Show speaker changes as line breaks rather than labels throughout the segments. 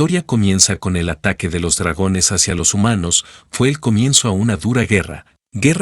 historia comienza con el ataque de los dragones hacia los humanos. Fue el comienzo a una dura guerra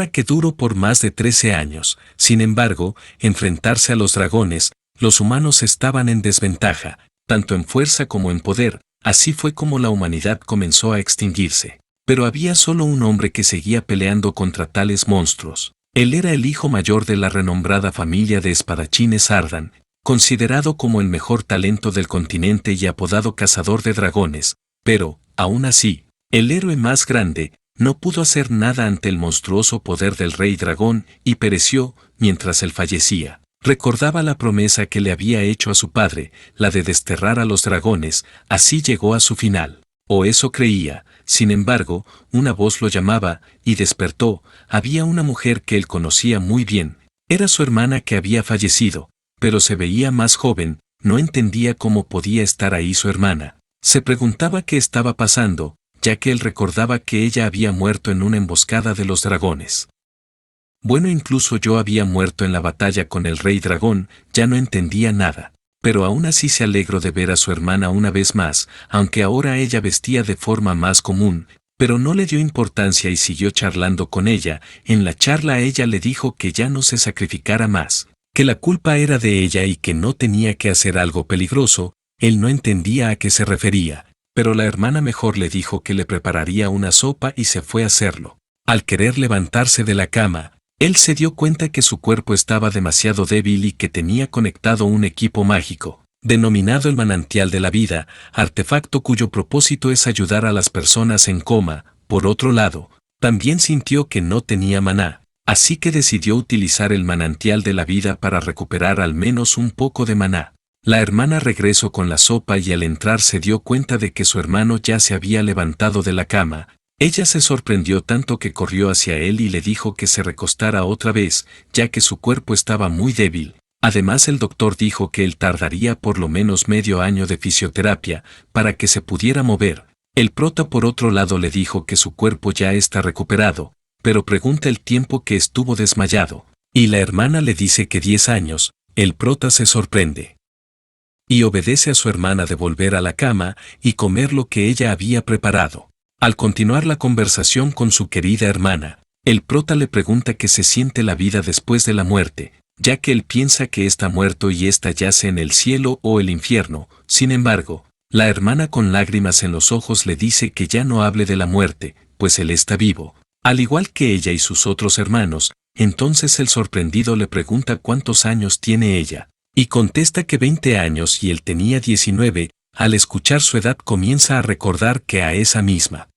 que duró por más de 13 años. Sin embargo, enfrentarse a los dragones, los humanos estaban en desventaja, tanto en fuerza como en poder. Así fue como la humanidad comenzó a extinguirse. Pero había solo un hombre que seguía peleando contra tales monstruos. Él era el hijo mayor de la renombrada familia de espadachines Ardan, considerado como el mejor talento del continente y apodado cazador de dragones. Pero, aún así, el héroe más grande no pudo hacer nada ante el monstruoso poder del rey dragón y pereció mientras él fallecía. Recordaba la promesa que le había hecho a su padre, la de desterrar a los dragones. Así llegó a su final. O eso creía. Sin embargo, una voz lo llamaba y despertó. Había una mujer que él conocía muy bien. Era su hermana que había fallecido, pero se veía más joven. No entendía cómo podía estar ahí su hermana. Se preguntaba qué estaba pasando, ya que él recordaba que ella había muerto en una emboscada de los dragones. Bueno, incluso yo había muerto en la batalla con el rey dragón. Ya no entendía nada. Pero aún así se alegró de ver a su hermana una vez más, aunque ahora ella vestía de forma más común, pero no le dio importancia y siguió charlando con ella. En la charla ella le dijo que ya no se sacrificara más, que la culpa era de ella y que no tenía que hacer algo peligroso. Él no entendía a qué se refería, pero la hermana mejor le dijo que le prepararía una sopa y se fue a hacerlo. Al querer levantarse de la cama, él se dio cuenta que su cuerpo estaba demasiado débil y que tenía conectado un equipo mágico, denominado el Manantial de la Vida, artefacto cuyo propósito es ayudar a las personas en coma. Por otro lado, también sintió que no tenía maná, así que decidió utilizar el Manantial de la Vida para recuperar al menos un poco de maná. La hermana regresó con la sopa y al entrar se dio cuenta de que su hermano ya se había levantado de la cama. Ella se sorprendió tanto que corrió hacia él y le dijo que se recostara otra vez, ya que su cuerpo estaba muy débil. Además, el doctor dijo que él tardaría por lo menos medio año de fisioterapia para que se pudiera mover. El prota por otro lado le dijo que su cuerpo ya está recuperado, pero pregunta el tiempo que estuvo desmayado. Y la hermana le dice que 10 años. El prota se sorprende y obedece a su hermana de volver a la cama y comer lo que ella había preparado. Al continuar la conversación con su querida hermana, el prota le pregunta qué se siente la vida después de la muerte, ya que él piensa que está muerto y ésta yace en el cielo o el infierno. Sin embargo, la hermana con lágrimas en los ojos le dice que ya no hable de la muerte, pues él está vivo, al igual que ella y sus otros hermanos. Entonces el sorprendido le pregunta cuántos años tiene ella, y contesta que 20 años y él tenía 19. Al escuchar su edad comienza a recordar que a esa misma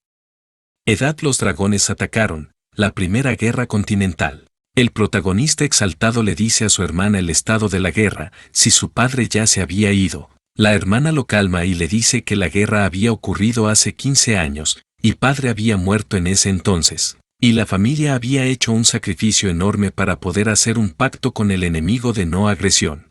edad los dragones atacaron la Primera Guerra Continental. El protagonista exaltado le dice a su hermana el estado de la guerra, si su padre ya se había ido. La hermana lo calma y le dice que la guerra había ocurrido hace 15 años, y padre había muerto en ese entonces, y la familia había hecho un sacrificio enorme para poder hacer un pacto con el enemigo de no agresión.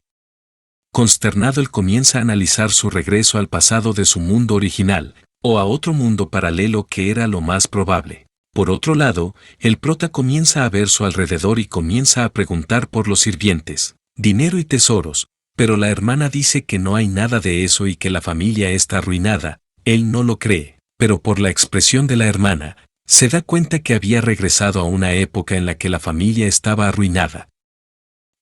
Consternado, él comienza a analizar su regreso al pasado de su mundo original, o a otro mundo paralelo que era lo más probable. Por otro lado, el prota comienza a ver su alrededor y comienza a preguntar por los sirvientes, dinero y tesoros, pero la hermana dice que no hay nada de eso y que la familia está arruinada. Él no lo cree, pero por la expresión de la hermana, se da cuenta que había regresado a una época en la que la familia estaba arruinada.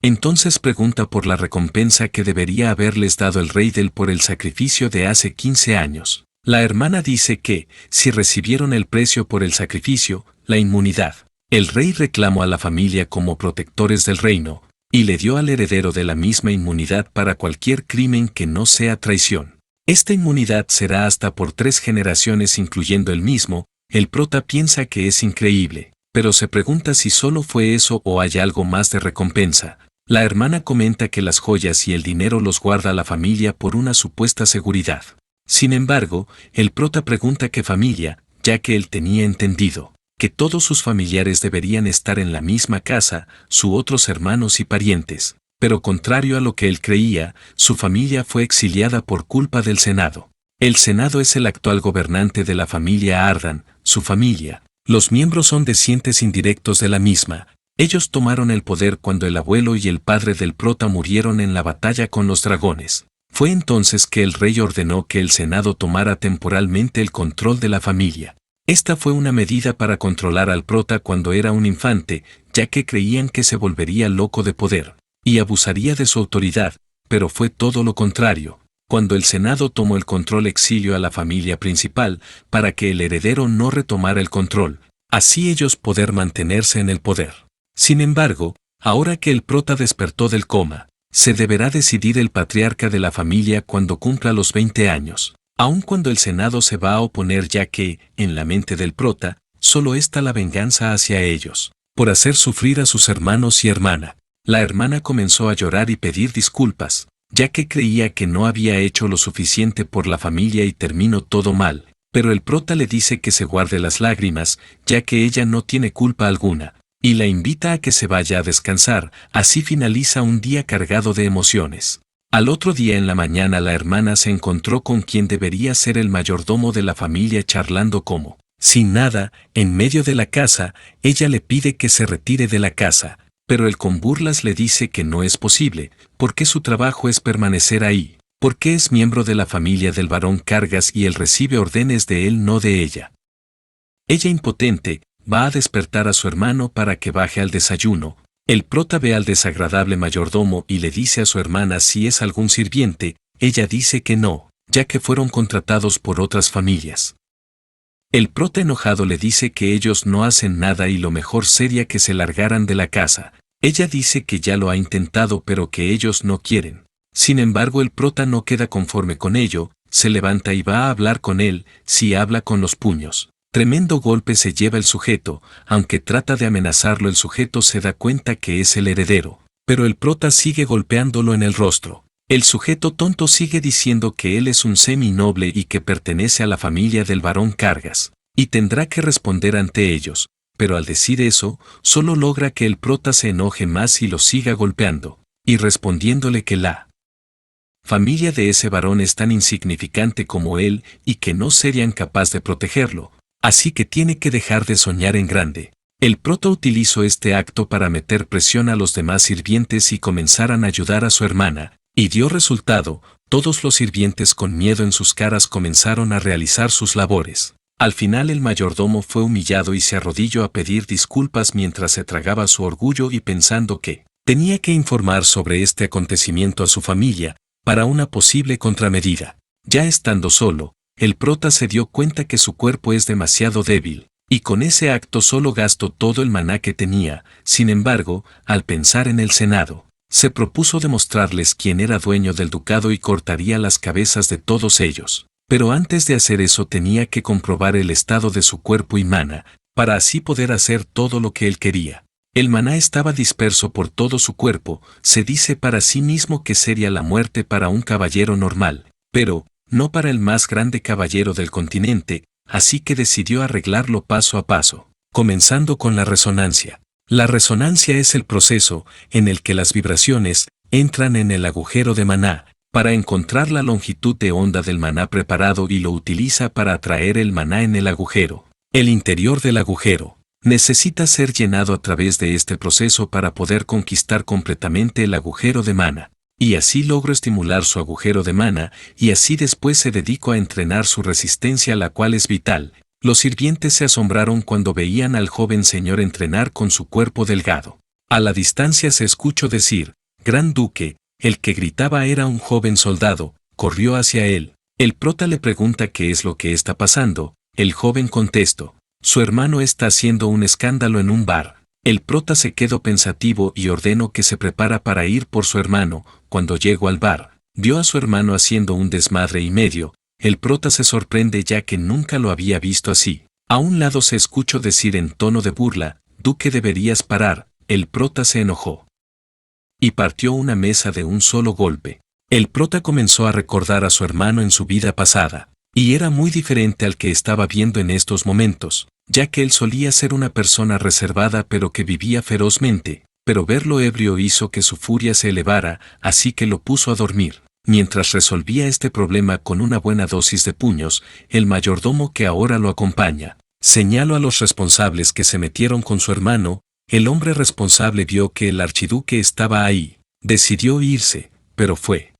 Entonces pregunta por la recompensa que debería haberles dado el rey del por el sacrificio de hace 15 años. La hermana dice que, si recibieron el precio por el sacrificio, la inmunidad, el rey reclamó a la familia como protectores del reino, y le dio al heredero de la misma inmunidad para cualquier crimen que no sea traición. Esta inmunidad será hasta por 3 generaciones incluyendo el mismo. El prota piensa que es increíble, pero se pregunta si solo fue eso o hay algo más de recompensa. La hermana comenta que las joyas y el dinero los guarda la familia por una supuesta seguridad. Sin embargo, el prota pregunta qué familia, ya que él tenía entendido que todos sus familiares deberían estar en la misma casa, sus otros hermanos y parientes. Pero contrario a lo que él creía, su familia fue exiliada por culpa del Senado. El Senado es el actual gobernante de la familia Ardan, su familia. Los miembros son descendientes indirectos de la misma. Ellos tomaron el poder cuando el abuelo y el padre del prota murieron en la batalla con los dragones. Fue entonces que el rey ordenó que el Senado tomara temporalmente el control de la familia. Esta fue una medida para controlar al prota cuando era un infante, ya que creían que se volvería loco de poder y abusaría de su autoridad, pero fue todo lo contrario. Cuando el Senado tomó el control, exilió a la familia principal para que el heredero no retomara el control, así ellos poder mantenerse en el poder. Sin embargo, ahora que el prota despertó del coma, se deberá decidir el patriarca de la familia cuando cumpla los 20 años, aun cuando el Senado se va a oponer, ya que, en la mente del prota, solo está la venganza hacia ellos, por hacer sufrir a sus hermanos y hermana. La hermana comenzó a llorar y pedir disculpas, ya que creía que no había hecho lo suficiente por la familia y terminó todo mal, pero el prota le dice que se guarde las lágrimas, ya que ella no tiene culpa alguna, y la invita a que se vaya a descansar. Así finaliza un día cargado de emociones. Al otro día en la mañana la hermana se encontró con quien debería ser el mayordomo de la familia charlando como, sin nada, en medio de la casa. Ella le pide que se retire de la casa, pero él con burlas le dice que no es posible, porque su trabajo es permanecer ahí, porque es miembro de la familia del barón Cargas y él recibe órdenes de él, no de ella. Ella, impotente, va a despertar a su hermano para que baje al desayuno. El prota ve al desagradable mayordomo y le dice a su hermana si es algún sirviente. Ella dice que no, ya que fueron contratados por otras familias. El prota enojado le dice que ellos no hacen nada y lo mejor sería que se largaran de la casa. Ella dice que ya lo ha intentado pero que ellos no quieren. Sin embargo, el prota no queda conforme con ello, se levanta y va a hablar con él. Si habla con los puños. Tremendo golpe se lleva el sujeto. Aunque trata de amenazarlo, el sujeto se da cuenta que es el heredero, pero el prota sigue golpeándolo en el rostro. El sujeto tonto sigue diciendo que él es un semi-noble y que pertenece a la familia del barón Cargas, y tendrá que responder ante ellos, pero al decir eso, solo logra que el prota se enoje más y lo siga golpeando, y respondiéndole que la familia de ese varón es tan insignificante como él y que no serían capaz de protegerlo. Así que tiene que dejar de soñar en grande. El prota utilizó este acto para meter presión a los demás sirvientes y comenzaran a ayudar a su hermana, y dio resultado. Todos los sirvientes con miedo en sus caras comenzaron a realizar sus labores. Al final el mayordomo fue humillado y se arrodilló a pedir disculpas mientras se tragaba su orgullo y pensando que tenía que informar sobre este acontecimiento a su familia, para una posible contramedida. Ya estando solo, el prota se dio cuenta que su cuerpo es demasiado débil, y con ese acto solo gastó todo el maná que tenía. Sin embargo, al pensar en el Senado, se propuso demostrarles quién era dueño del ducado y cortaría las cabezas de todos ellos. Pero antes de hacer eso tenía que comprobar el estado de su cuerpo y maná, para así poder hacer todo lo que él quería. El maná estaba disperso por todo su cuerpo. Se dice para sí mismo que sería la muerte para un caballero normal, pero no para el más grande caballero del continente, así que decidió arreglarlo paso a paso, comenzando con la resonancia. La resonancia es el proceso en el que las vibraciones entran en el agujero de maná, para encontrar la longitud de onda del maná preparado y lo utiliza para atraer el maná en el agujero. El interior del agujero necesita ser llenado a través de este proceso para poder conquistar completamente el agujero de maná. Y así logró estimular su agujero de maná, y así después se dedicó a entrenar su resistencia, la cual es vital. Los sirvientes se asombraron cuando veían al joven señor entrenar con su cuerpo delgado. A la distancia se escuchó decir, «Gran duque». El que gritaba era un joven soldado. Corrió hacia él. El prota le pregunta qué es lo que está pasando. El joven contestó, «Su hermano está haciendo un escándalo en un bar». El prota se quedó pensativo y ordenó que se prepara para ir por su hermano. Cuando llegó al bar, vio a su hermano haciendo un desmadre y medio. El prota se sorprende ya que nunca lo había visto así. A un lado se escuchó decir en tono de burla, «Duque, deberías parar». El prota se enojó y partió una mesa de un solo golpe. El prota comenzó a recordar a su hermano en su vida pasada, y era muy diferente al que estaba viendo en estos momentos, ya que él solía ser una persona reservada pero que vivía ferozmente, pero verlo ebrio hizo que su furia se elevara, así que lo puso a dormir. Mientras resolvía este problema con una buena dosis de puños, el mayordomo que ahora lo acompaña señaló a los responsables que se metieron con su hermano. El hombre responsable vio que el archiduque estaba ahí, decidió irse, pero fue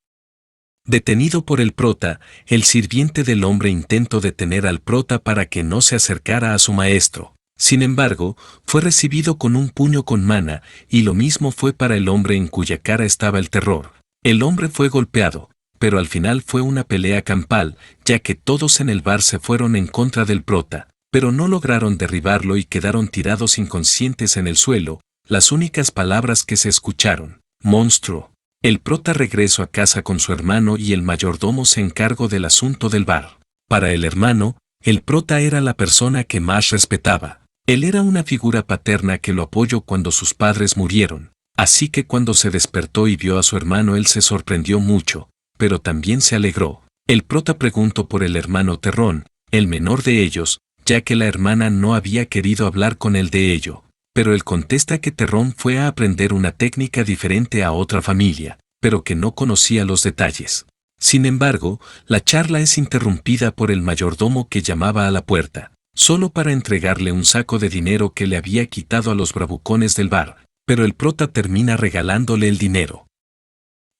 Detenido por el prota, el sirviente del hombre intentó detener al prota para que no se acercara a su maestro. Sin embargo, fue recibido con un puño con mana, y lo mismo fue para el hombre en cuya cara estaba el terror. El hombre fue golpeado, pero al final fue una pelea campal, ya que todos en el bar se fueron en contra del prota, pero no lograron derribarlo y quedaron tirados inconscientes en el suelo. Las únicas palabras que se escucharon: monstruo. El prota regresó a casa con su hermano y el mayordomo se encargó del asunto del bar. Para el hermano, el prota era la persona que más respetaba. Él era una figura paterna que lo apoyó cuando sus padres murieron, así que cuando se despertó y vio a su hermano él se sorprendió mucho, pero también se alegró. El prota preguntó por el hermano Terrón, el menor de ellos, ya que la hermana no había querido hablar con él de ello. Pero él contesta que Terrón fue a aprender una técnica diferente a otra familia, pero que no conocía los detalles. Sin embargo, la charla es interrumpida por el mayordomo que llamaba a la puerta, solo para entregarle un saco de dinero que le había quitado a los bravucones del bar, pero el prota termina regalándole el dinero.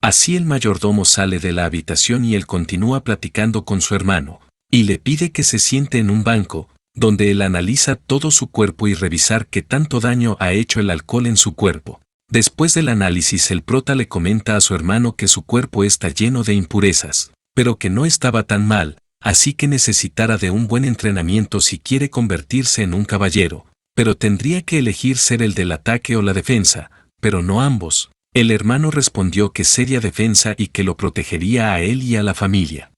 Así el mayordomo sale de la habitación y él continúa platicando con su hermano, y le pide que se siente en un banco, donde él analiza todo su cuerpo y revisar qué tanto daño ha hecho el alcohol en su cuerpo. Después del análisis el prota le comenta a su hermano que su cuerpo está lleno de impurezas, pero que no estaba tan mal, así que necesitará de un buen entrenamiento si quiere convertirse en un caballero, pero tendría que elegir ser el del ataque o la defensa, pero no ambos. El hermano respondió que sería defensa y que lo protegería a él y a la familia.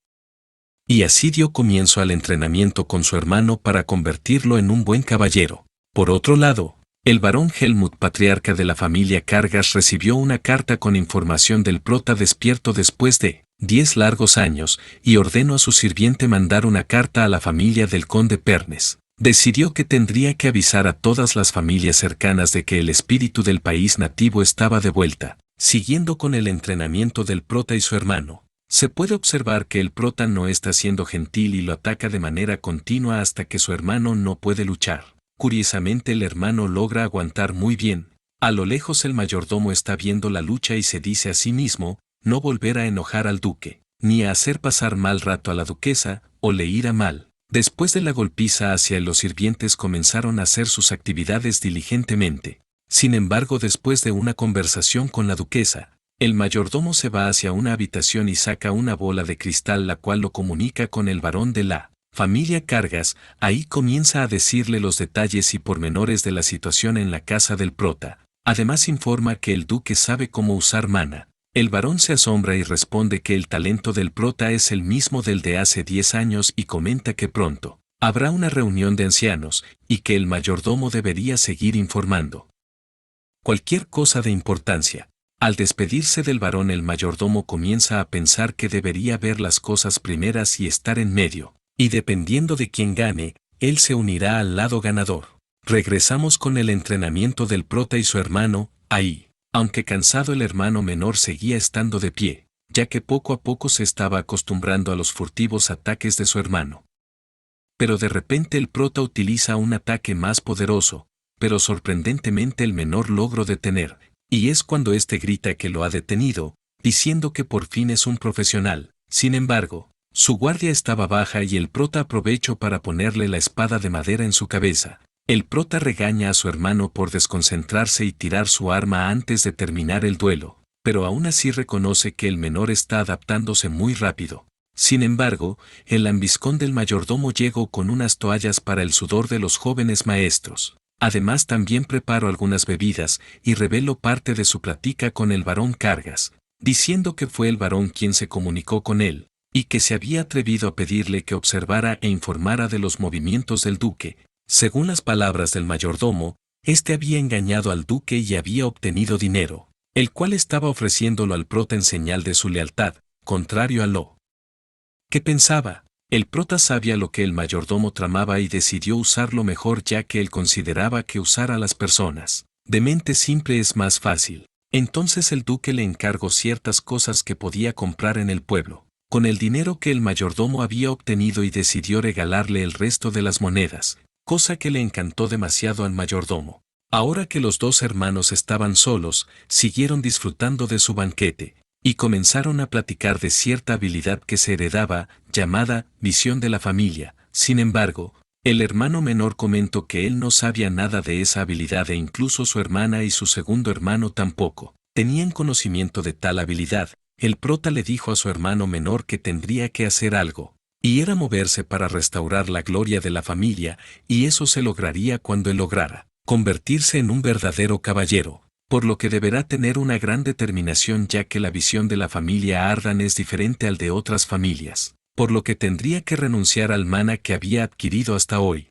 Y así dio comienzo al entrenamiento con su hermano para convertirlo en un buen caballero. Por otro lado, el barón Helmut, patriarca de la familia Cargas, recibió una carta con información del prota despierto después de 10 largos años, y ordenó a su sirviente mandar una carta a la familia del conde Pernes. Decidió que tendría que avisar a todas las familias cercanas de que el espíritu del país nativo estaba de vuelta. Siguiendo con el entrenamiento del prota y su hermano, se puede observar que el prota no está siendo gentil y lo ataca de manera continua hasta que su hermano no puede luchar. Curiosamente el hermano logra aguantar muy bien. A lo lejos el mayordomo está viendo la lucha y se dice a sí mismo: no volver a enojar al duque, ni a hacer pasar mal rato a la duquesa, o le irá mal. Después de la golpiza hacia él, los sirvientes comenzaron a hacer sus actividades diligentemente. Sin embargo, después de una conversación con la duquesa, el mayordomo se va hacia una habitación y saca una bola de cristal, la cual lo comunica con el varón de la familia Cargas. Ahí comienza a decirle los detalles y pormenores de la situación en la casa del prota. Además informa que el duque sabe cómo usar mana. El varón se asombra y responde que el talento del prota es el mismo del de hace 10 años y comenta que pronto habrá una reunión de ancianos y que el mayordomo debería seguir informando cualquier cosa de importancia. Al despedirse del varón, el mayordomo comienza a pensar que debería ver las cosas primeras y estar en medio, y dependiendo de quién gane, él se unirá al lado ganador. Regresamos con el entrenamiento del prota y su hermano. Ahí, aunque cansado, el hermano menor seguía estando de pie, ya que poco a poco se estaba acostumbrando a los furtivos ataques de su hermano. Pero de repente el prota utiliza un ataque más poderoso, pero sorprendentemente el menor logró detener, y es cuando éste grita que lo ha detenido, diciendo que por fin es un profesional. Sin embargo, su guardia estaba baja y el prota aprovechó para ponerle la espada de madera en su cabeza. El prota regaña a su hermano por desconcentrarse y tirar su arma antes de terminar el duelo, pero aún así reconoce que el menor está adaptándose muy rápido. Sin embargo, el lambiscón del mayordomo llegó con unas toallas para el sudor de los jóvenes maestros. Además también preparó algunas bebidas y reveló parte de su plática con el barón Cargas, diciendo que fue el barón quien se comunicó con él, y que se había atrevido a pedirle que observara e informara de los movimientos del duque. Según las palabras del mayordomo, este había engañado al duque y había obtenido dinero, el cual estaba ofreciéndolo al prota en señal de su lealtad, contrario a lo que pensaba. El prota sabía lo que el mayordomo tramaba y decidió usarlo mejor, ya que él consideraba que usar a las personas de mente simple es más fácil. Entonces el duque le encargó ciertas cosas que podía comprar en el pueblo, con el dinero que el mayordomo había obtenido, y decidió regalarle el resto de las monedas, cosa que le encantó demasiado al mayordomo. Ahora que los dos hermanos estaban solos, siguieron disfrutando de su banquete. y comenzaron a platicar de cierta habilidad que se heredaba, llamada visión de la familia. Sin embargo, el hermano menor comentó que él no sabía nada de esa habilidad e incluso su hermana y su segundo hermano tampoco tenían conocimiento de tal habilidad. El prota le dijo a su hermano menor que tendría que hacer algo, y era moverse para restaurar la gloria de la familia, y eso se lograría cuando él lograra convertirse en un verdadero caballero, por lo que deberá tener una gran determinación ya que la visión de la familia Ardan es diferente al de otras familias, por lo que tendría que renunciar al mana que había adquirido hasta hoy.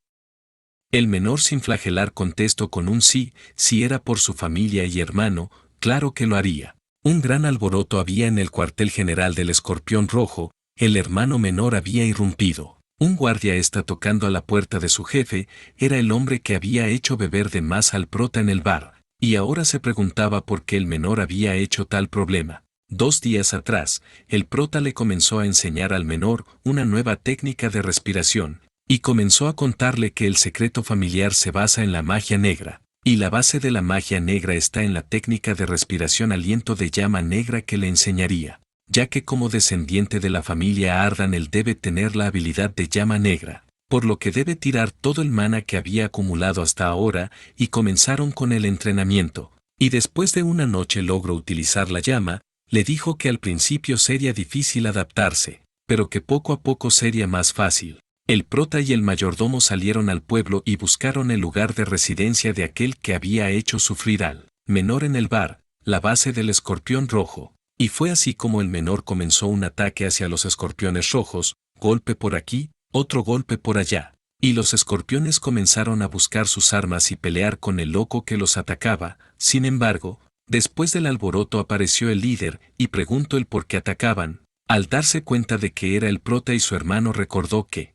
El menor sin flagelar contestó con un sí, si era por su familia y hermano, claro que lo haría. Un gran alboroto había en el cuartel general del Escorpión Rojo, el hermano menor había irrumpido. Un guardia está tocando a la puerta de su jefe, era el hombre que había hecho beber de más al prota en el bar, y ahora se preguntaba por qué el menor había hecho tal problema. 2 días atrás, el prota le comenzó a enseñar al menor una nueva técnica de respiración, y comenzó a contarle que el secreto familiar se basa en la magia negra, y la base de la magia negra está en la técnica de respiración aliento de llama negra que le enseñaría, ya que como descendiente de la familia Ardan él debe tener la habilidad de llama negra, por lo que debe tirar todo el mana que había acumulado hasta ahora, y comenzaron con el entrenamiento, y después de una noche logró utilizar la llama. Le dijo que al principio sería difícil adaptarse, pero que poco a poco sería más fácil. El prota y el mayordomo salieron al pueblo y buscaron el lugar de residencia de aquel que había hecho sufrir al menor en el bar, la base del Escorpión Rojo. Y fue así como el menor comenzó un ataque hacia los escorpiones rojos, golpe por aquí, otro golpe por allá. Y los escorpiones comenzaron a buscar sus armas y pelear con el loco que los atacaba. Sin embargo, después del alboroto apareció el líder y preguntó el por qué atacaban. Al darse cuenta de que era el prota y su hermano recordó que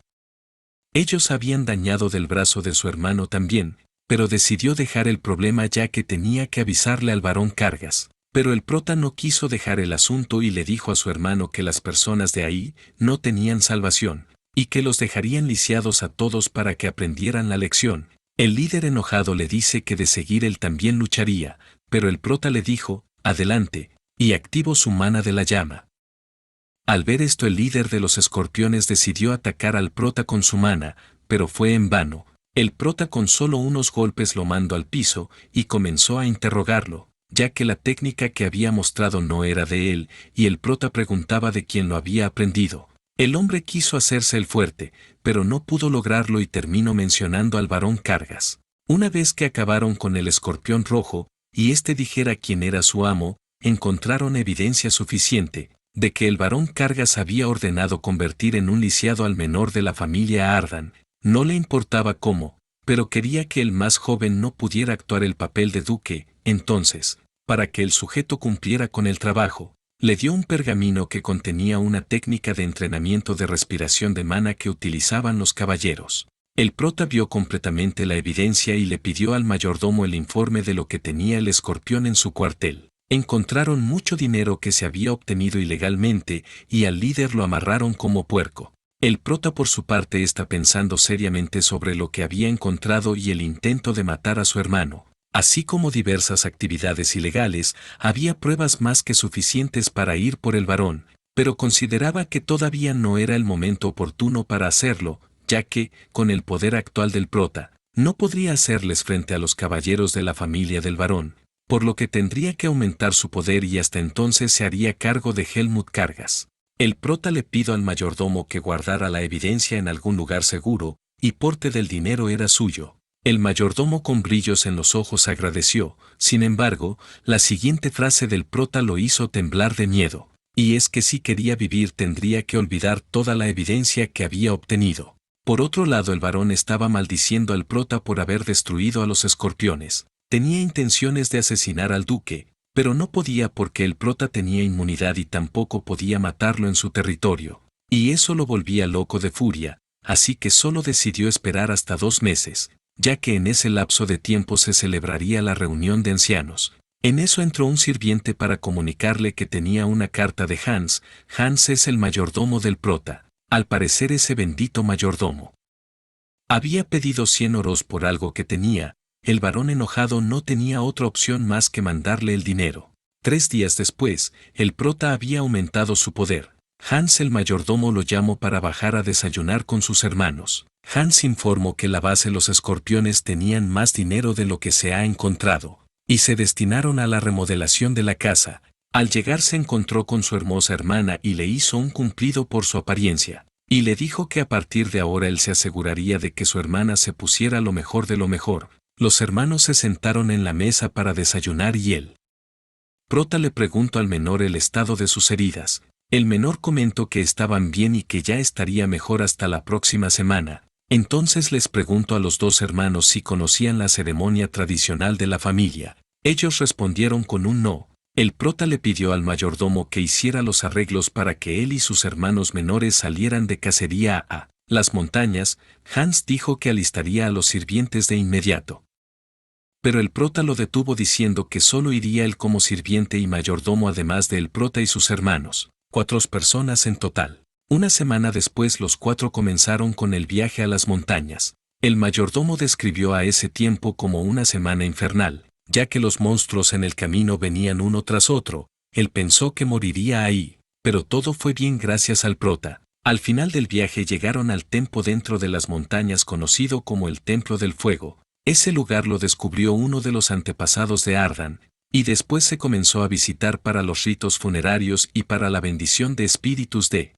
ellos habían dañado del brazo de su hermano también, pero decidió dejar el problema ya que tenía que avisarle al varón Cargas. Pero el prota no quiso dejar el asunto y le dijo a su hermano que las personas de ahí no tenían salvación, y que los dejarían lisiados a todos para que aprendieran la lección. El líder enojado le dice que de seguir él también lucharía, pero el prota le dijo, adelante, y activó su mana de la llama. Al ver esto el líder de los escorpiones decidió atacar al prota con su mana, pero fue en vano. El prota con solo unos golpes lo mandó al piso y comenzó a interrogarlo, ya que la técnica que había mostrado no era de él, y el prota preguntaba de quién lo había aprendido. El hombre quiso hacerse el fuerte, pero no pudo lograrlo y terminó mencionando al varón Cargas. Una vez que acabaron con el Escorpión Rojo, y éste dijera quién era su amo, encontraron evidencia suficiente de que el varón Cargas había ordenado convertir en un lisiado al menor de la familia Ardan. No le importaba cómo, pero quería que el más joven no pudiera actuar el papel de duque. Entonces, para que el sujeto cumpliera con el trabajo, le dio un pergamino que contenía una técnica de entrenamiento de respiración de mana que utilizaban los caballeros. El prota vio completamente la evidencia y le pidió al mayordomo el informe de lo que tenía el escorpión en su cuartel. Encontraron mucho dinero que se había obtenido ilegalmente y al líder lo amarraron como puerco. El prota por su parte está pensando seriamente sobre lo que había encontrado y el intento de matar a su hermano, así como diversas actividades ilegales. Había pruebas más que suficientes para ir por el varón, pero consideraba que todavía no era el momento oportuno para hacerlo, ya que, con el poder actual del prota, no podría hacerles frente a los caballeros de la familia del varón, por lo que tendría que aumentar su poder y hasta entonces se haría cargo de Helmut Cargas. El prota le pidió al mayordomo que guardara la evidencia en algún lugar seguro, y parte del dinero era suyo. El mayordomo con brillos en los ojos agradeció. Sin embargo, la siguiente frase del prota lo hizo temblar de miedo, y es que si quería vivir tendría que olvidar toda la evidencia que había obtenido. Por otro lado, el varón estaba maldiciendo al prota por haber destruido a los escorpiones. Tenía intenciones de asesinar al duque, pero no podía porque el prota tenía inmunidad y tampoco podía matarlo en su territorio, y eso lo volvía loco de furia, así que solo decidió esperar hasta 2 meses, ya que en ese lapso de tiempo se celebraría la reunión de ancianos. En eso entró un sirviente para comunicarle que tenía una carta de Hans. Hans es el mayordomo del prota. Al parecer ese bendito mayordomo había pedido 100 oros por algo que tenía. El varón enojado no tenía otra opción más que mandarle el dinero. 3 días después, el prota había aumentado su poder. Hans el mayordomo lo llamó para bajar a desayunar con sus hermanos. Hans informó que la base Los Escorpiones tenían más dinero de lo que se ha encontrado, y se destinaron a la remodelación de la casa. Al llegar se encontró con su hermosa hermana y le hizo un cumplido por su apariencia, y le dijo que a partir de ahora él se aseguraría de que su hermana se pusiera lo mejor de lo mejor. Los hermanos se sentaron en la mesa para desayunar y el prota le preguntó al menor el estado de sus heridas. El menor comentó que estaban bien y que ya estaría mejor hasta la próxima semana. Entonces les preguntó a los dos hermanos si conocían la ceremonia tradicional de la familia. Ellos respondieron con un no. El prota le pidió al mayordomo que hiciera los arreglos para que él y sus hermanos menores salieran de cacería a las montañas. Hans dijo que alistaría a los sirvientes de inmediato. Pero el prota lo detuvo diciendo que solo iría él como sirviente y mayordomo además de el prota y sus hermanos. 4 personas en total. Una semana después los 4 comenzaron con el viaje a las montañas. El mayordomo describió a ese tiempo como una semana infernal, ya que los monstruos en el camino venían uno tras otro. Él pensó que moriría ahí, pero todo fue bien gracias al prota. Al final del viaje llegaron al templo dentro de las montañas conocido como el Templo del Fuego. Ese lugar lo descubrió uno de los antepasados de Ardan, y después se comenzó a visitar para los ritos funerarios y para la bendición de espíritus de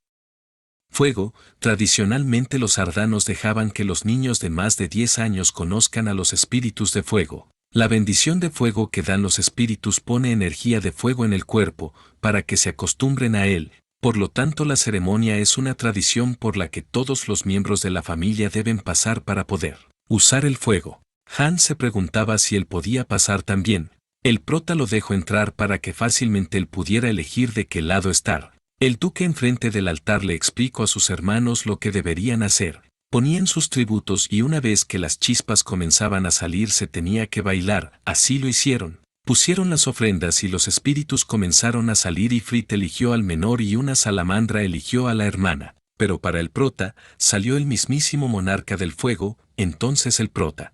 fuego. Tradicionalmente los ardanos dejaban que los niños de más de 10 años conozcan a los espíritus de fuego. La bendición de fuego que dan los espíritus pone energía de fuego en el cuerpo, para que se acostumbren a él. Por lo tanto, la ceremonia es una tradición por la que todos los miembros de la familia deben pasar para poder usar el fuego. Hans se preguntaba si él podía pasar también. El prota lo dejó entrar para que fácilmente él pudiera elegir de qué lado estar. El duque enfrente del altar le explicó a sus hermanos lo que deberían hacer. Ponían sus tributos y una vez que las chispas comenzaban a salir se tenía que bailar. Así lo hicieron. Pusieron las ofrendas y los espíritus comenzaron a salir y Frit eligió al menor y una salamandra eligió a la hermana. Pero para el prota, salió el mismísimo monarca del fuego. Entonces el prota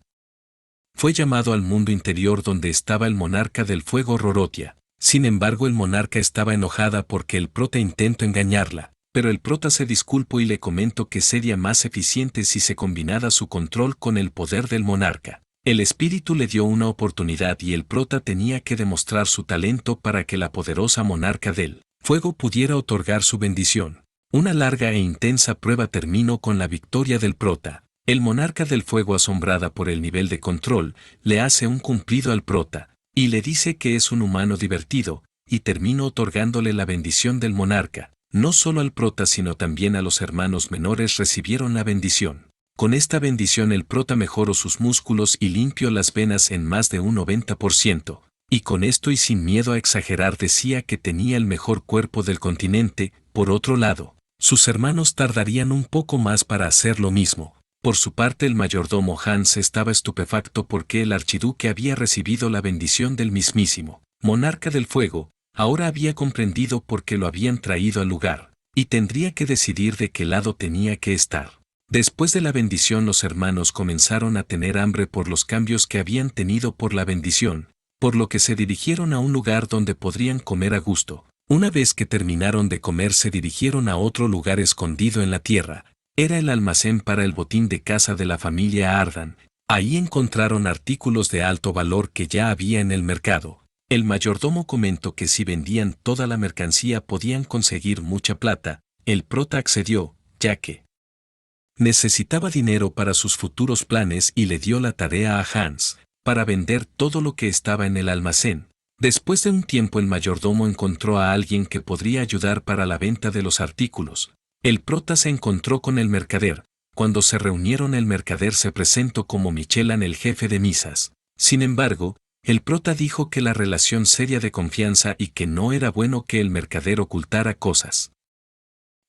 fue llamado al mundo interior donde estaba el monarca del fuego Rorotia. Sin embargo, el monarca estaba enojada porque el prota intentó engañarla, pero el prota se disculpó y le comentó que sería más eficiente si se combinara su control con el poder del monarca. El espíritu le dio una oportunidad y el prota tenía que demostrar su talento para que la poderosa monarca del fuego pudiera otorgar su bendición. Una larga e intensa prueba terminó con la victoria del prota. El monarca del fuego, asombrada por el nivel de control, le hace un cumplido al prota, y le dice que es un humano divertido, y terminó otorgándole la bendición del monarca. No solo al prota sino también a los hermanos menores recibieron la bendición. Con esta bendición el prota mejoró sus músculos y limpió las venas en más de un 90%, y con esto y sin miedo a exagerar decía que tenía el mejor cuerpo del continente. Por otro lado, sus hermanos tardarían un poco más para hacer lo mismo. Por su parte el mayordomo Hans estaba estupefacto porque el archiduque había recibido la bendición del mismísimo monarca del fuego. Ahora había comprendido por qué lo habían traído al lugar, y tendría que decidir de qué lado tenía que estar. Después de la bendición los hermanos comenzaron a tener hambre por los cambios que habían tenido por la bendición, por lo que se dirigieron a un lugar donde podrían comer a gusto. Una vez que terminaron de comer se dirigieron a otro lugar escondido en la tierra. Era el almacén para el botín de caza de la familia Ardan. Ahí encontraron artículos de alto valor que ya había en el mercado. El mayordomo comentó que si vendían toda la mercancía podían conseguir mucha plata. El prota accedió, ya que necesitaba dinero para sus futuros planes y le dio la tarea a Hans para vender todo lo que estaba en el almacén. Después de un tiempo el mayordomo encontró a alguien que podría ayudar para la venta de los artículos. El prota se encontró con el mercader. Cuando se reunieron el mercader se presentó como Michelan, el jefe de misas. Sin embargo, el prota dijo que la relación sería de confianza y que no era bueno que el mercader ocultara cosas.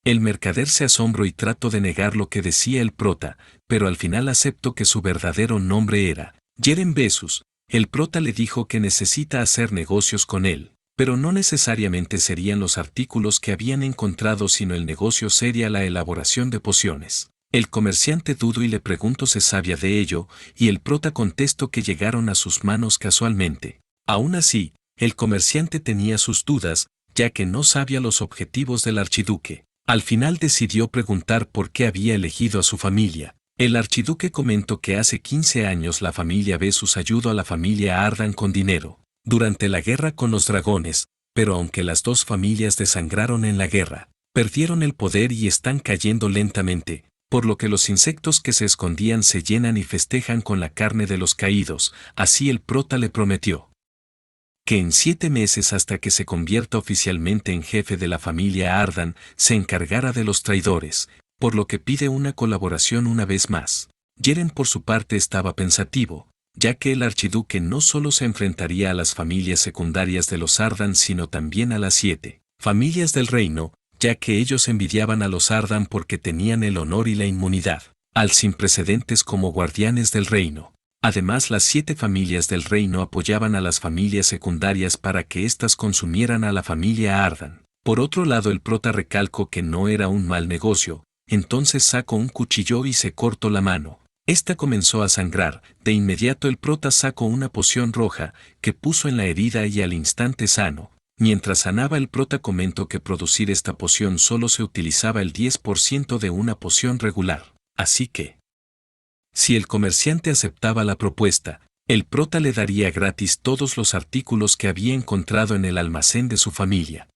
El mercader se asombró y trató de negar lo que decía el prota, pero al final aceptó que su verdadero nombre era Yeren Besus. El prota le dijo que necesita hacer negocios con él. Pero no necesariamente serían los artículos que habían encontrado, sino el negocio sería la elaboración de pociones. El comerciante dudó y le preguntó si sabía de ello, y el prota contestó que llegaron a sus manos casualmente. Aún así, El comerciante tenía sus dudas, ya que no sabía los objetivos del archiduque. Al final decidió preguntar por qué había elegido a su familia. El archiduque comentó que hace 15 años la familia Bessus ayudó a la familia Ardan con dinero, durante la guerra con los dragones, pero aunque las dos familias desangraron en la guerra, perdieron el poder y están cayendo lentamente, por lo que los insectos que se escondían se llenan y festejan con la carne de los caídos. Así el prota le prometió que en 7 meses, hasta que se convierta oficialmente en jefe de la familia Ardan, se encargara de los traidores, por lo que pide una colaboración una vez más. Yeren por su parte estaba pensativo, ya que el archiduque no solo se enfrentaría a las familias secundarias de los Ardan sino también a las 7 familias del reino, ya que ellos envidiaban a los Ardan porque tenían el honor y la inmunidad, al sin precedentes como guardianes del reino. Además, las 7 familias del reino apoyaban a las familias secundarias para que éstas consumieran a la familia Ardan. Por otro lado, el prota recalcó que no era un mal negocio, entonces sacó un cuchillo y se cortó la mano. Esta comenzó a sangrar. De inmediato el prota sacó una poción roja, que puso en la herida y al instante sanó. Mientras sanaba, el prota comentó que producir esta poción solo se utilizaba el 10% de una poción regular. Así que, si el comerciante aceptaba la propuesta, el prota le daría gratis todos los artículos que había encontrado en el almacén de su familia.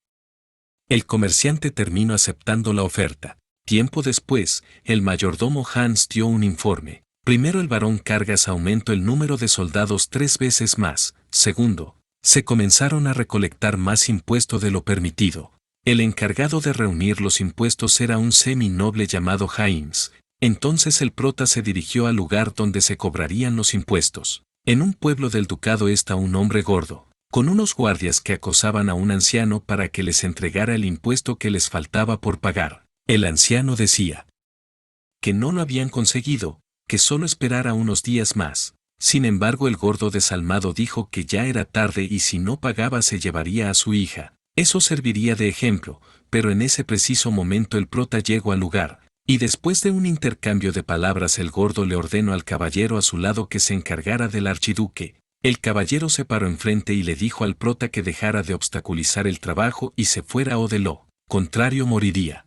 El comerciante terminó aceptando la oferta. Tiempo después, el mayordomo Hans dio un informe. Primero, el barón Kargas aumentó el número de soldados 3 veces más. Segundo, se comenzaron a recolectar más impuesto de lo permitido. El encargado de reunir los impuestos era un semi-noble llamado Heinz. Entonces el prota se dirigió al lugar donde se cobrarían los impuestos. En un pueblo del ducado está un hombre gordo, con unos guardias que acosaban a un anciano para que les entregara el impuesto que les faltaba por pagar. El anciano decía que no lo habían conseguido, que solo esperara unos días más. Sin embargo, el gordo desalmado dijo que ya era tarde y si no pagaba se llevaría a su hija. Eso serviría de ejemplo, pero en ese preciso momento el prota llegó al lugar, y después de un intercambio de palabras el gordo le ordenó al caballero a su lado que se encargara del archiduque. El caballero se paró enfrente y le dijo al prota que dejara de obstaculizar el trabajo y se fuera o de lo contrario moriría.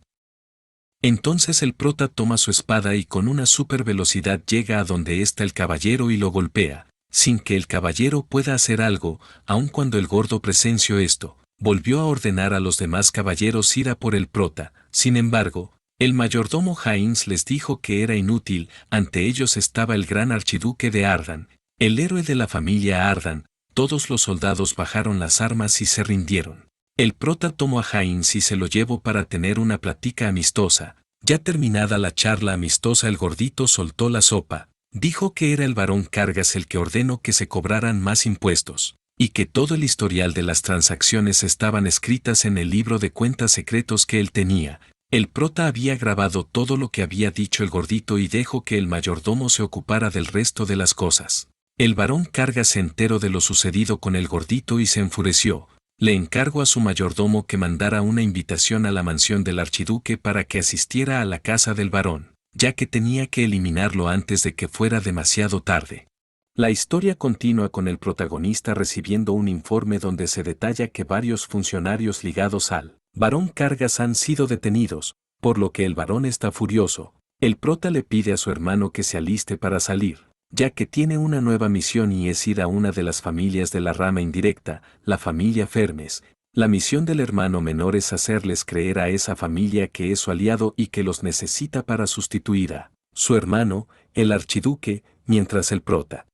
Entonces el prota toma su espada y con una super velocidad llega a donde está el caballero y lo golpea, sin que el caballero pueda hacer algo. Aun cuando el gordo presenció esto, volvió a ordenar a los demás caballeros ir a por el prota. Sin embargo, el mayordomo Heinz les dijo que era inútil. Ante ellos estaba el gran archiduque de Ardan, el héroe de la familia Ardan. Todos los soldados bajaron las armas y se rindieron. El prota tomó a Heinz y se lo llevó para tener una plática amistosa. Ya terminada la charla amistosa, el gordito soltó la sopa. Dijo que era el barón Kargas el que ordenó que se cobraran más impuestos, y que todo el historial de las transacciones estaban escritas en el libro de cuentas secretos que él tenía. El prota había grabado todo lo que había dicho el gordito y dejó que el mayordomo se ocupara del resto de las cosas. El barón Kargas se enteró de lo sucedido con el gordito y se enfureció. Le encargó a su mayordomo que mandara una invitación a la mansión del archiduque para que asistiera a la casa del barón, ya que tenía que eliminarlo antes de que fuera demasiado tarde. La historia continúa con el protagonista recibiendo un informe donde se detalla que varios funcionarios ligados al barón Kargas han sido detenidos, por lo que el barón está furioso. El prota le pide a su hermano que se aliste para salir, ya que tiene una nueva misión y es ir a una de las familias de la rama indirecta, la familia Fermes. La misión del hermano menor es hacerles creer a esa familia que es su aliado y que los necesita para sustituir a su hermano, el archiduque, mientras el prota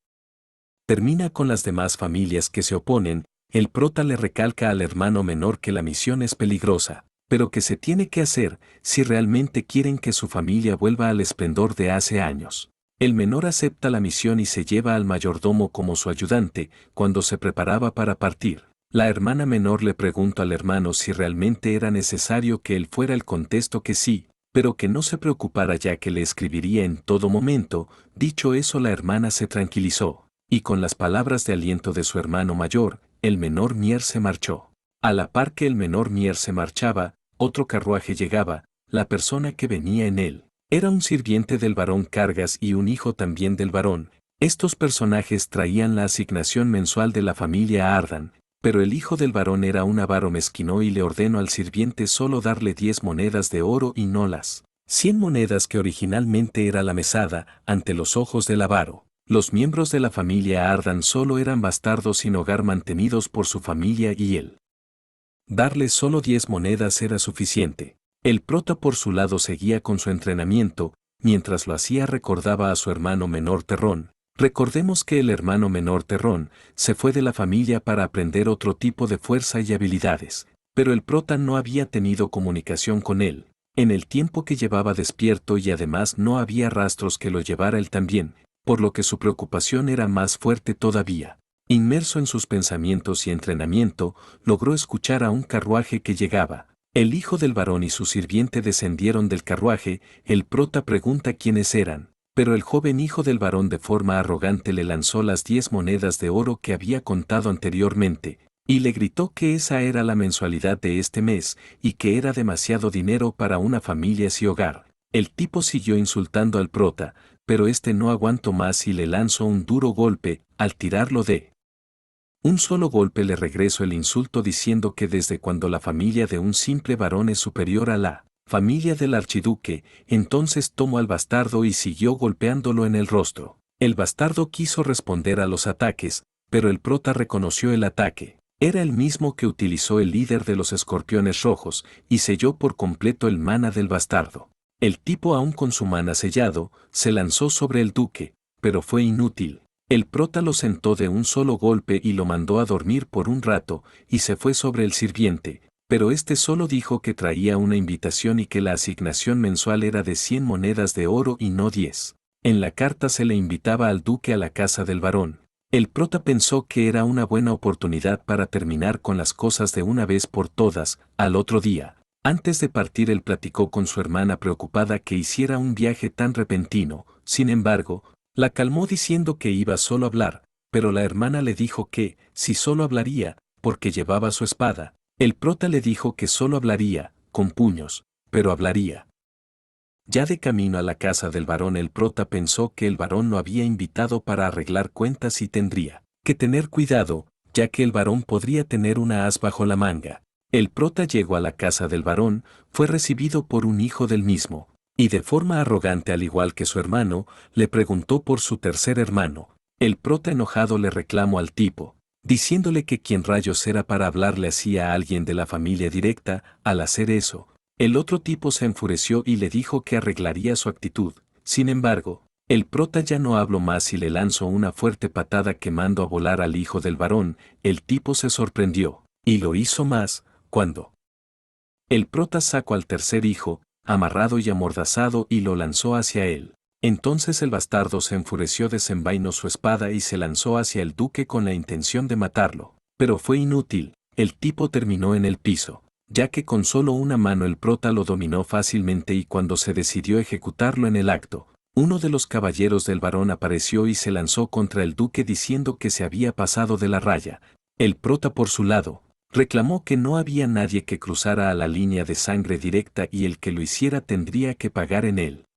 termina con las demás familias que se oponen. El prota le recalca al hermano menor que la misión es peligrosa, pero que se tiene que hacer si realmente quieren que su familia vuelva al esplendor de hace años. El menor acepta la misión y se lleva al mayordomo como su ayudante. Cuando se preparaba para partir, la hermana menor le preguntó al hermano si realmente era necesario que él fuera. Él contestó que sí, pero que no se preocupara ya que le escribiría en todo momento. Dicho eso, la hermana se tranquilizó, y con las palabras de aliento de su hermano mayor, el menor Mier se marchó. A la par que el menor Mier se marchaba, otro carruaje llegaba. La persona que venía en él era un sirviente del barón Kargas y un hijo también del barón. Estos personajes traían la asignación mensual de la familia Ardan. Pero el hijo del varón era un avaro mezquino y le ordenó al sirviente solo darle 10 monedas de oro y no las 100 monedas que originalmente era la mesada, ante los ojos del avaro. Los miembros de la familia Ardan solo eran bastardos sin hogar mantenidos por su familia y él. Darle solo 10 monedas era suficiente. El prota por su lado seguía con su entrenamiento, mientras lo hacía recordaba a su hermano menor Terrón. Recordemos que el hermano menor Terrón se fue de la familia para aprender otro tipo de fuerza y habilidades, pero el prota no había tenido comunicación con él, en el tiempo que llevaba despierto y además no había rastros que lo llevara él también, por lo que su preocupación era más fuerte todavía. Inmerso en sus pensamientos y entrenamiento, logró escuchar a un carruaje que llegaba. El hijo del varón y su sirviente descendieron del carruaje, el prota pregunta quiénes eran, pero el joven hijo del varón de forma arrogante le lanzó las 10 monedas de oro que había contado anteriormente, y le gritó que esa era la mensualidad de este mes, y que era demasiado dinero para una familia sin hogar. El tipo siguió insultando al prota, pero este no aguantó más y le lanzó un duro golpe, al tirarlo de un solo golpe le regresó el insulto diciendo que desde cuando la familia de un simple varón es superior a la familia del archiduque, entonces tomó al bastardo y siguió golpeándolo en el rostro. El bastardo quiso responder a los ataques, pero el prota reconoció el ataque. Era el mismo que utilizó el líder de los escorpiones rojos y selló por completo el mana del bastardo. El tipo, aún con su mana sellado, se lanzó sobre el duque, pero fue inútil. El prota lo sentó de un solo golpe y lo mandó a dormir por un rato, y se fue sobre el sirviente, pero este solo dijo que traía una invitación y que la asignación mensual era de 100 monedas de oro y no 10. En la carta se le invitaba al duque a la casa del varón. El prota pensó que era una buena oportunidad para terminar con las cosas de una vez por todas. Al otro día, antes de partir, él platicó con su hermana preocupada que hiciera un viaje tan repentino. Sin embargo, la calmó diciendo que iba solo a hablar, pero la hermana le dijo que, si solo hablaría, porque llevaba su espada. El prota le dijo que solo hablaría, con puños, pero hablaría. Ya de camino a la casa del varón, el prota pensó que el varón lo había invitado para arreglar cuentas y tendría que tener cuidado, ya que el varón podría tener una as bajo la manga. El prota llegó a la casa del varón, fue recibido por un hijo del mismo, y de forma arrogante, al igual que su hermano, le preguntó por su tercer hermano. El prota enojado le reclamó al tipo, diciéndole que quién rayos era para hablarle así a alguien de la familia directa. Al hacer eso, el otro tipo se enfureció y le dijo que arreglaría su actitud. Sin embargo, el prota ya no habló más y le lanzó una fuerte patada que mandó a volar al hijo del varón. El tipo se sorprendió, y lo hizo más, cuando el prota sacó al tercer hijo, amarrado y amordazado, y lo lanzó hacia él. Entonces el bastardo se enfureció, desenvainó su espada y se lanzó hacia el duque con la intención de matarlo. Pero fue inútil, el tipo terminó en el piso, ya que con solo una mano el prota lo dominó fácilmente, y cuando se decidió ejecutarlo en el acto, uno de los caballeros del varón apareció y se lanzó contra el duque diciendo que se había pasado de la raya. El prota, por su lado, reclamó que no había nadie que cruzara a la línea de sangre directa y el que lo hiciera tendría que pagar en él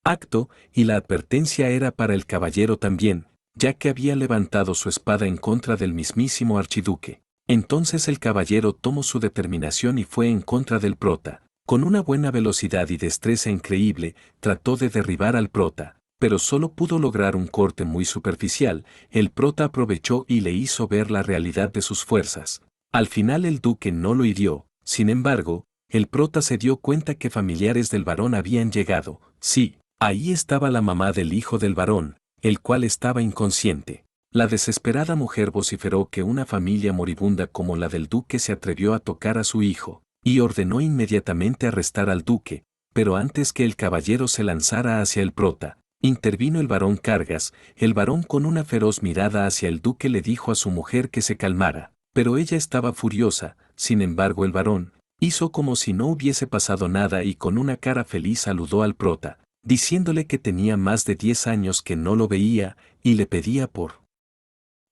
acto, y la advertencia era para el caballero también, ya que había levantado su espada en contra del mismísimo archiduque. Entonces el caballero tomó su determinación y fue en contra del prota. Con una buena velocidad y destreza increíble, trató de derribar al prota, pero solo pudo lograr un corte muy superficial. El prota aprovechó y le hizo ver la realidad de sus fuerzas. Al final el duque no lo hirió. Sin embargo, el prota se dio cuenta que familiares del varón habían llegado. Sí, ahí estaba la mamá del hijo del varón, el cual estaba inconsciente. La desesperada mujer vociferó que una familia moribunda como la del duque se atrevió a tocar a su hijo, y ordenó inmediatamente arrestar al duque, pero antes que el caballero se lanzara hacia el prota, intervino el varón Cargas. El varón, con una feroz mirada hacia el duque, le dijo a su mujer que se calmara, pero ella estaba furiosa. Sin embargo, el varón hizo como si no hubiese pasado nada y con una cara feliz saludó al prota, diciéndole que tenía más de 10 años que no lo veía, y le pedía por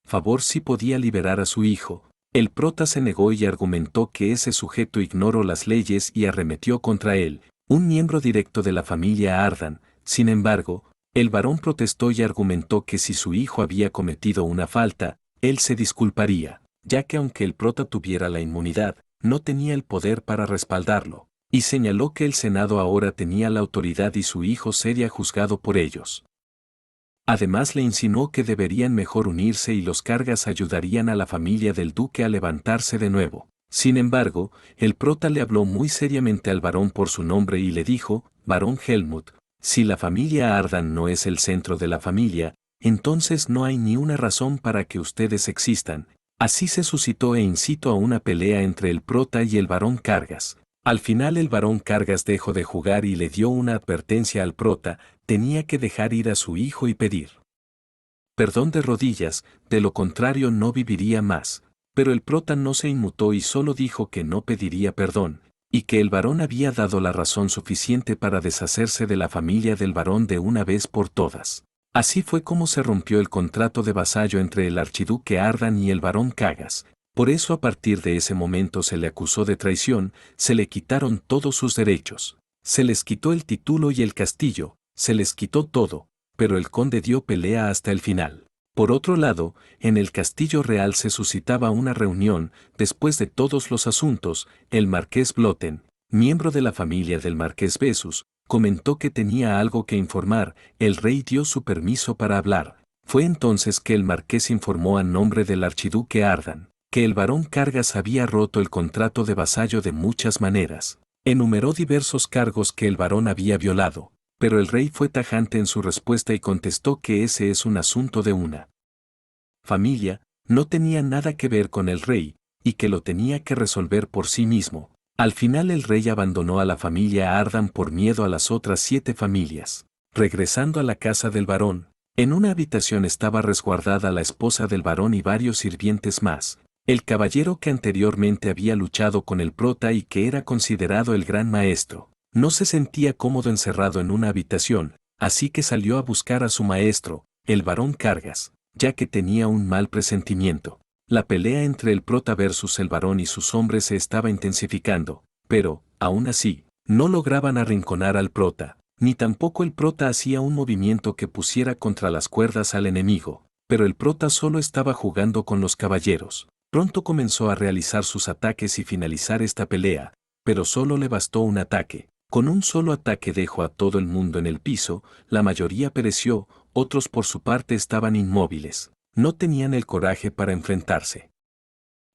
favor si podía liberar a su hijo. El prota se negó y argumentó que ese sujeto ignoró las leyes y arremetió contra él, un miembro directo de la familia Ardan. Sin embargo, el varón protestó y argumentó que si su hijo había cometido una falta, él se disculparía. ya que aunque el prota tuviera la inmunidad, no tenía el poder para respaldarlo, y señaló que el Senado ahora tenía la autoridad y su hijo sería juzgado por ellos. Además le insinuó que deberían mejor unirse y los Kargas ayudarían a la familia del duque a levantarse de nuevo. Sin embargo, el prota le habló muy seriamente al varón por su nombre y le dijo: «Varón Helmut, si la familia Ardan no es el centro de la familia, entonces no hay ni una razón para que ustedes existan». Así se suscitó e incitó a una pelea entre el prota y el varón Kargas. Al final el varón Kargas dejó de jugar y le dio una advertencia al prota: tenía que dejar ir a su hijo y pedir perdón de rodillas, de lo contrario no viviría más. Pero el prota no se inmutó y solo dijo que no pediría perdón, y que el varón había dado la razón suficiente para deshacerse de la familia del varón de una vez por todas. Así fue como se rompió el contrato de vasallo entre el archiduque Ardan y el varón Kargas. Por eso a partir de ese momento se le acusó de traición, se le quitaron todos sus derechos. Se les quitó el título y el castillo, se les quitó todo, pero el conde dio pelea hasta el final. Por otro lado, en el castillo real se suscitaba una reunión. Después de todos los asuntos, el marqués Bloten, miembro de la familia del marqués Bessus, comentó que tenía algo que informar. El rey dio su permiso para hablar. Fue entonces que el marqués informó a nombre del archiduque Ardan que el varón Kargas había roto el contrato de vasallo de muchas maneras. Enumeró diversos cargos que el varón había violado, pero el rey fue tajante en su respuesta y contestó que ese es un asunto de una familia, no tenía nada que ver con el rey, y que lo tenía que resolver por sí mismo. Al final el rey abandonó a la familia Ardan por miedo a las otras 7 familias. Regresando a la casa del varón, en una habitación estaba resguardada la esposa del varón y varios sirvientes más. El caballero que anteriormente había luchado con el prota y que era considerado el gran maestro, no se sentía cómodo encerrado en una habitación, así que salió a buscar a su maestro, el varón Kargas, ya que tenía un mal presentimiento. La pelea entre el prota versus el varón y sus hombres se estaba intensificando, pero, aún así, no lograban arrinconar al prota, ni tampoco el prota hacía un movimiento que pusiera contra las cuerdas al enemigo, pero el prota solo estaba jugando con los caballeros. Pronto comenzó a realizar sus ataques y finalizar esta pelea, pero solo le bastó un ataque. Con un solo ataque dejó a todo el mundo en el piso, la mayoría pereció, otros por su parte estaban inmóviles, no tenían el coraje para enfrentarse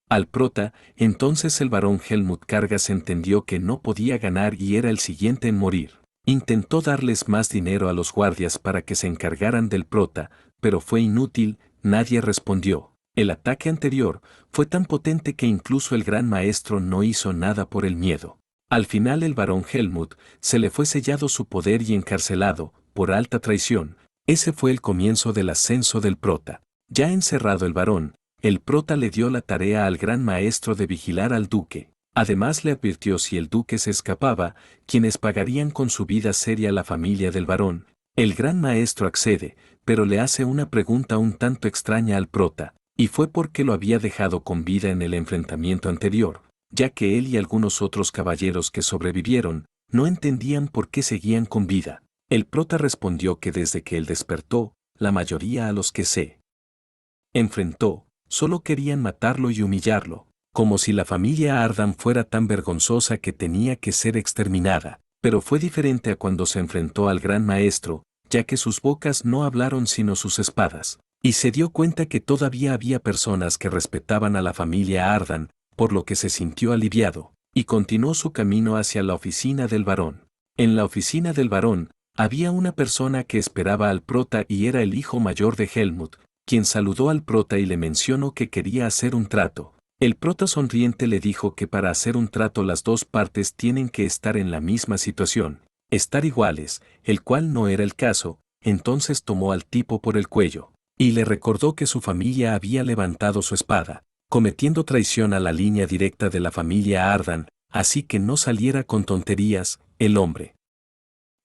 al prota. Entonces el varón Helmut Kargas entendió que no podía ganar y era el siguiente en morir. Intentó darles más dinero a los guardias para que se encargaran del prota, pero fue inútil, nadie respondió. El ataque anterior fue tan potente que incluso el gran maestro no hizo nada por el miedo. Al final el varón Helmut se le fue sellado su poder y encarcelado, por alta traición. Ese fue el comienzo del ascenso del prota. Ya encerrado el varón, el prota le dio la tarea al gran maestro de vigilar al duque. Además le advirtió si el duque se escapaba, quienes pagarían con su vida sería la familia del varón. El gran maestro accede, pero le hace una pregunta un tanto extraña al prota, y fue porque lo había dejado con vida en el enfrentamiento anterior, ya que él y algunos otros caballeros que sobrevivieron, no entendían por qué seguían con vida. El prota respondió que desde que él despertó, la mayoría a los que se enfrentó, solo querían matarlo y humillarlo, como si la familia Ardan fuera tan vergonzosa que tenía que ser exterminada. Pero fue diferente a cuando se enfrentó al gran maestro, ya que sus bocas no hablaron sino sus espadas, y se dio cuenta que todavía había personas que respetaban a la familia Ardan, por lo que se sintió aliviado, y continuó su camino hacia la oficina del varón. En la oficina del varón, había una persona que esperaba al prota y era el hijo mayor de Helmut, quien saludó al prota y le mencionó que quería hacer un trato. El prota sonriente le dijo que para hacer un trato las dos partes tienen que estar en la misma situación, estar iguales, el cual no era el caso. Entonces tomó al tipo por el cuello, y le recordó que su familia había levantado su espada, cometiendo traición a la línea directa de la familia Ardan, así que no saliera con tonterías. El hombre,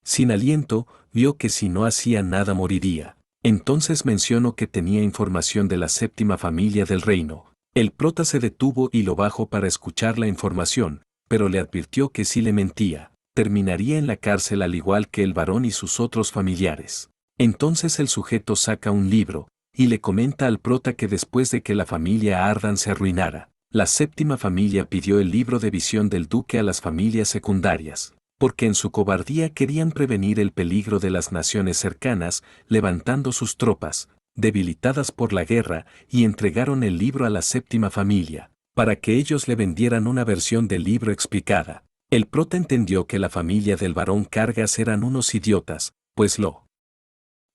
sin aliento, vio que si no hacía nada moriría. Entonces mencionó que tenía información de la 7ª familia del reino. El prota se detuvo y lo bajó para escuchar la información, pero le advirtió que si le mentía, terminaría en la cárcel al igual que el varón y sus otros familiares. Entonces el sujeto saca un libro, y le comenta al prota que después de que la familia Ardan se arruinara, la séptima familia pidió el libro de visión del duque a las familias secundarias, porque en su cobardía querían prevenir el peligro de las naciones cercanas, levantando sus tropas, debilitadas por la guerra, y entregaron el libro a la séptima familia, para que ellos le vendieran una versión del libro explicada. El prota entendió que la familia del barón Cargas eran unos idiotas, pues lo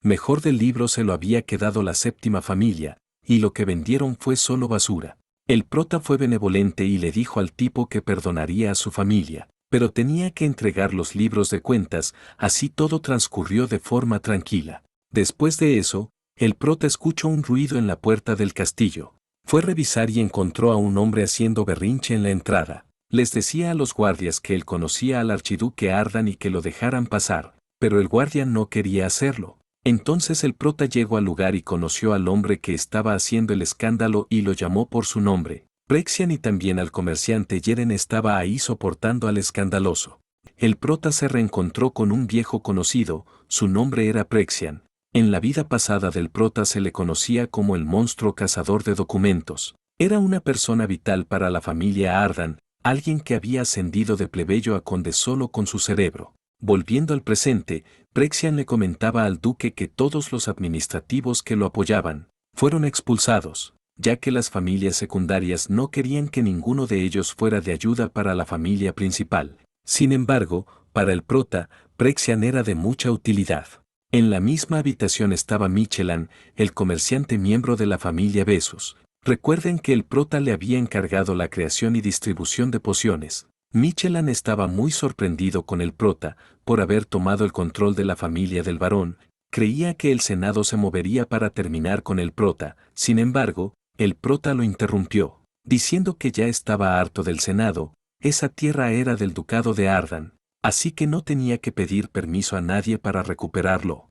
mejor del libro se lo había quedado la séptima familia, y lo que vendieron fue solo basura. El prota fue benevolente y le dijo al tipo que perdonaría a su familia, pero tenía que entregar los libros de cuentas, así todo transcurrió de forma tranquila. Después de eso, el prota escuchó un ruido en la puerta del castillo. Fue a revisar y encontró a un hombre haciendo berrinche en la entrada. Les decía a los guardias que él conocía al archiduque Ardan y que lo dejaran pasar, pero el guardia no quería hacerlo. Entonces el prota llegó al lugar y conoció al hombre que estaba haciendo el escándalo y lo llamó por su nombre. Prexian, y también al comerciante Yeren estaba ahí soportando al escandaloso. El prota se reencontró con un viejo conocido, su nombre era Prexian. En la vida pasada del prota se le conocía como el monstruo cazador de documentos. Era una persona vital para la familia Ardan, alguien que había ascendido de plebeyo a conde solo con su cerebro. Volviendo al presente, Prexian le comentaba al duque que todos los administrativos que lo apoyaban fueron expulsados, ya que las familias secundarias no querían que ninguno de ellos fuera de ayuda para la familia principal. Sin embargo, para el prota, Prexian era de mucha utilidad. En la misma habitación estaba Michelan, el comerciante miembro de la familia Besos. Recuerden que el prota le había encargado la creación y distribución de pociones. Michelan estaba muy sorprendido con el prota, por haber tomado el control de la familia del barón. Creía que el Senado se movería para terminar con el prota. Sin embargo, el prota lo interrumpió, diciendo que ya estaba harto del Senado. Esa tierra era del ducado de Ardan, así que no tenía que pedir permiso a nadie para recuperarlo,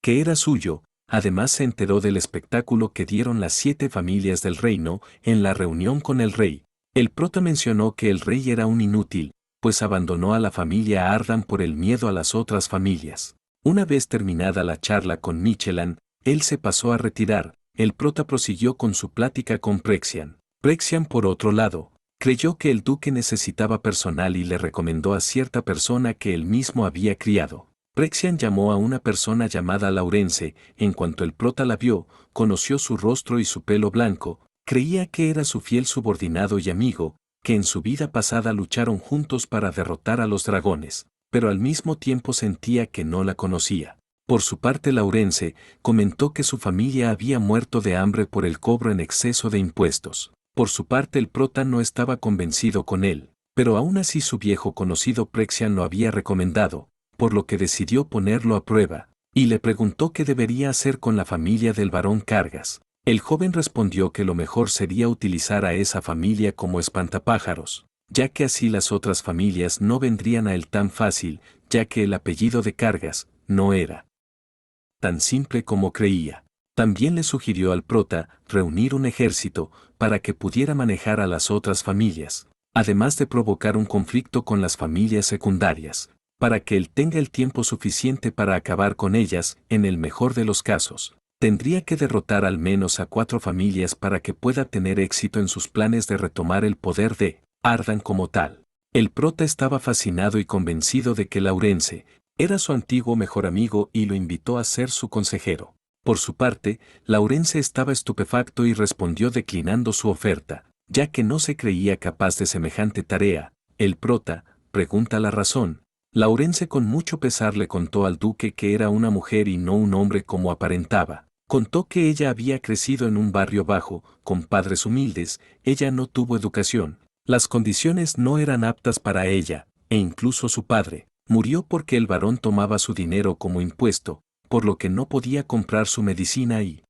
que era suyo. Además se enteró del espectáculo que dieron las 7 familias del reino en la reunión con el rey. El prota mencionó que el rey era un inútil, pues abandonó a la familia Ardan por el miedo a las otras familias. Una vez terminada la charla con Michelan, él se pasó a retirar. El prota prosiguió con su plática con Prexian. Prexian, por otro lado, creyó que el duque necesitaba personal y le recomendó a cierta persona que él mismo había criado. Prexian llamó a una persona llamada Laurence. En cuanto el prota la vio, conoció su rostro y su pelo blanco. Creía que era su fiel subordinado y amigo, que en su vida pasada lucharon juntos para derrotar a los dragones, pero al mismo tiempo sentía que no la conocía. Por su parte, Laurence comentó que su familia había muerto de hambre por el cobro en exceso de impuestos. Por su parte, el prota no estaba convencido con él, pero aún así su viejo conocido Prexian lo había recomendado, por lo que decidió ponerlo a prueba, y le preguntó qué debería hacer con la familia del barón Cargas. El joven respondió que lo mejor sería utilizar a esa familia como espantapájaros, ya que así las otras familias no vendrían a él tan fácil, ya que el apellido de Cargas no era tan simple como creía. También le sugirió al prota reunir un ejército para que pudiera manejar a las otras familias, además de provocar un conflicto con las familias secundarias, para que él tenga el tiempo suficiente para acabar con ellas. En el mejor de los casos, tendría que derrotar al menos a 4 familias para que pueda tener éxito en sus planes de retomar el poder de Ardan como tal. El prota estaba fascinado y convencido de que Laurence era su antiguo mejor amigo y lo invitó a ser su consejero. Por su parte, Laurence estaba estupefacto y respondió declinando su oferta, ya que no se creía capaz de semejante tarea. El prota pregunta la razón. Laurence con mucho pesar le contó al duque que era una mujer y no un hombre como aparentaba. Contó que ella había crecido en un barrio bajo, con padres humildes. Ella no tuvo educación. Las condiciones no eran aptas para ella, e incluso su padre murió porque el barón tomaba su dinero como impuesto, por lo que no podía comprar su medicina y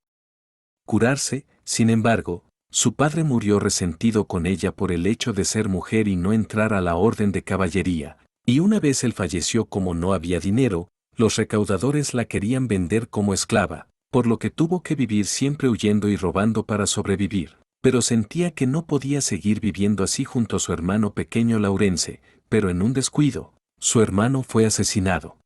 curarse. Sin embargo, su padre murió resentido con ella por el hecho de ser mujer y no entrar a la orden de caballería. Y una vez él falleció, como no había dinero, los recaudadores la querían vender como esclava, por lo que tuvo que vivir siempre huyendo y robando para sobrevivir. Pero sentía que no podía seguir viviendo así junto a su hermano pequeño Laurence, pero en un descuido, su hermano fue asesinado.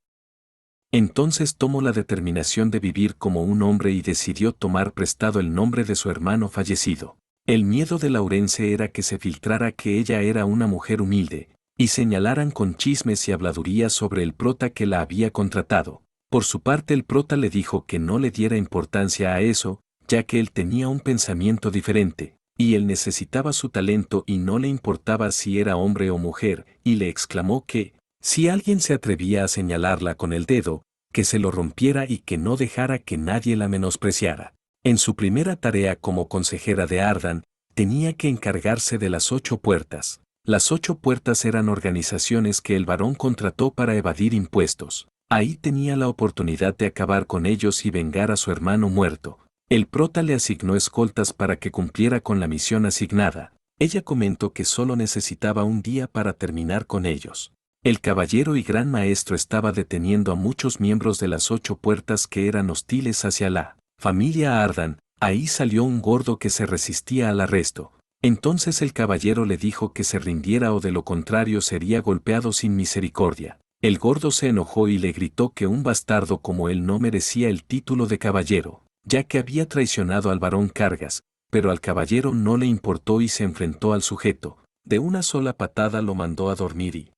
Entonces tomó la determinación de vivir como un hombre y decidió tomar prestado el nombre de su hermano fallecido. El miedo de Laurence era que se filtrara que ella era una mujer humilde, y señalaran con chismes y habladurías sobre el prota que la había contratado. Por su parte el prota le dijo que no le diera importancia a eso, ya que él tenía un pensamiento diferente, y él necesitaba su talento y no le importaba si era hombre o mujer, y le exclamó que, si alguien se atrevía a señalarla con el dedo, que se lo rompiera y que no dejara que nadie la menospreciara. En su primera tarea como consejera de Ardan, tenía que encargarse de las 8 puertas. Las 8 puertas eran organizaciones que el varón contrató para evadir impuestos. Ahí tenía la oportunidad de acabar con ellos y vengar a su hermano muerto. El prota le asignó escoltas para que cumpliera con la misión asignada. Ella comentó que solo necesitaba un día para terminar con ellos. El caballero y gran maestro estaba deteniendo a muchos miembros de las 8 puertas que eran hostiles hacia la familia Ardan. Ahí salió un gordo que se resistía al arresto. Entonces el caballero le dijo que se rindiera o de lo contrario sería golpeado sin misericordia. El gordo se enojó y le gritó que un bastardo como él no merecía el título de caballero, ya que había traicionado al barón Cargas, pero al caballero no le importó y se enfrentó al sujeto. De una sola patada lo mandó a dormir y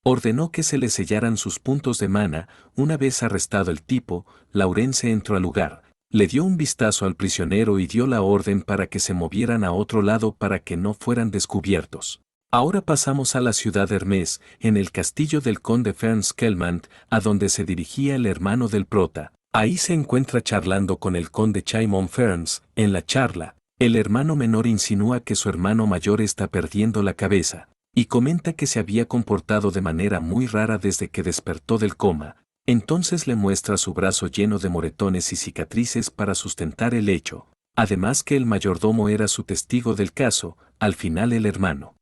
ordenó que se le sellaran sus puntos de mana. Una vez arrestado el tipo, Laurence entró al lugar, le dio un vistazo al prisionero y dio la orden para que se movieran a otro lado para que no fueran descubiertos. Ahora pasamos a la ciudad de Hermes, en el castillo del conde Ferns Kelmant, a donde se dirigía el hermano del prota. Ahí se encuentra charlando con el conde Chaimon Ferns. En la charla, el hermano menor insinúa que su hermano mayor está perdiendo la cabeza, y comenta que se había comportado de manera muy rara desde que despertó del coma. Entonces le muestra su brazo lleno de moretones y cicatrices para sustentar el hecho, además que el mayordomo era su testigo del caso. Al final el hermano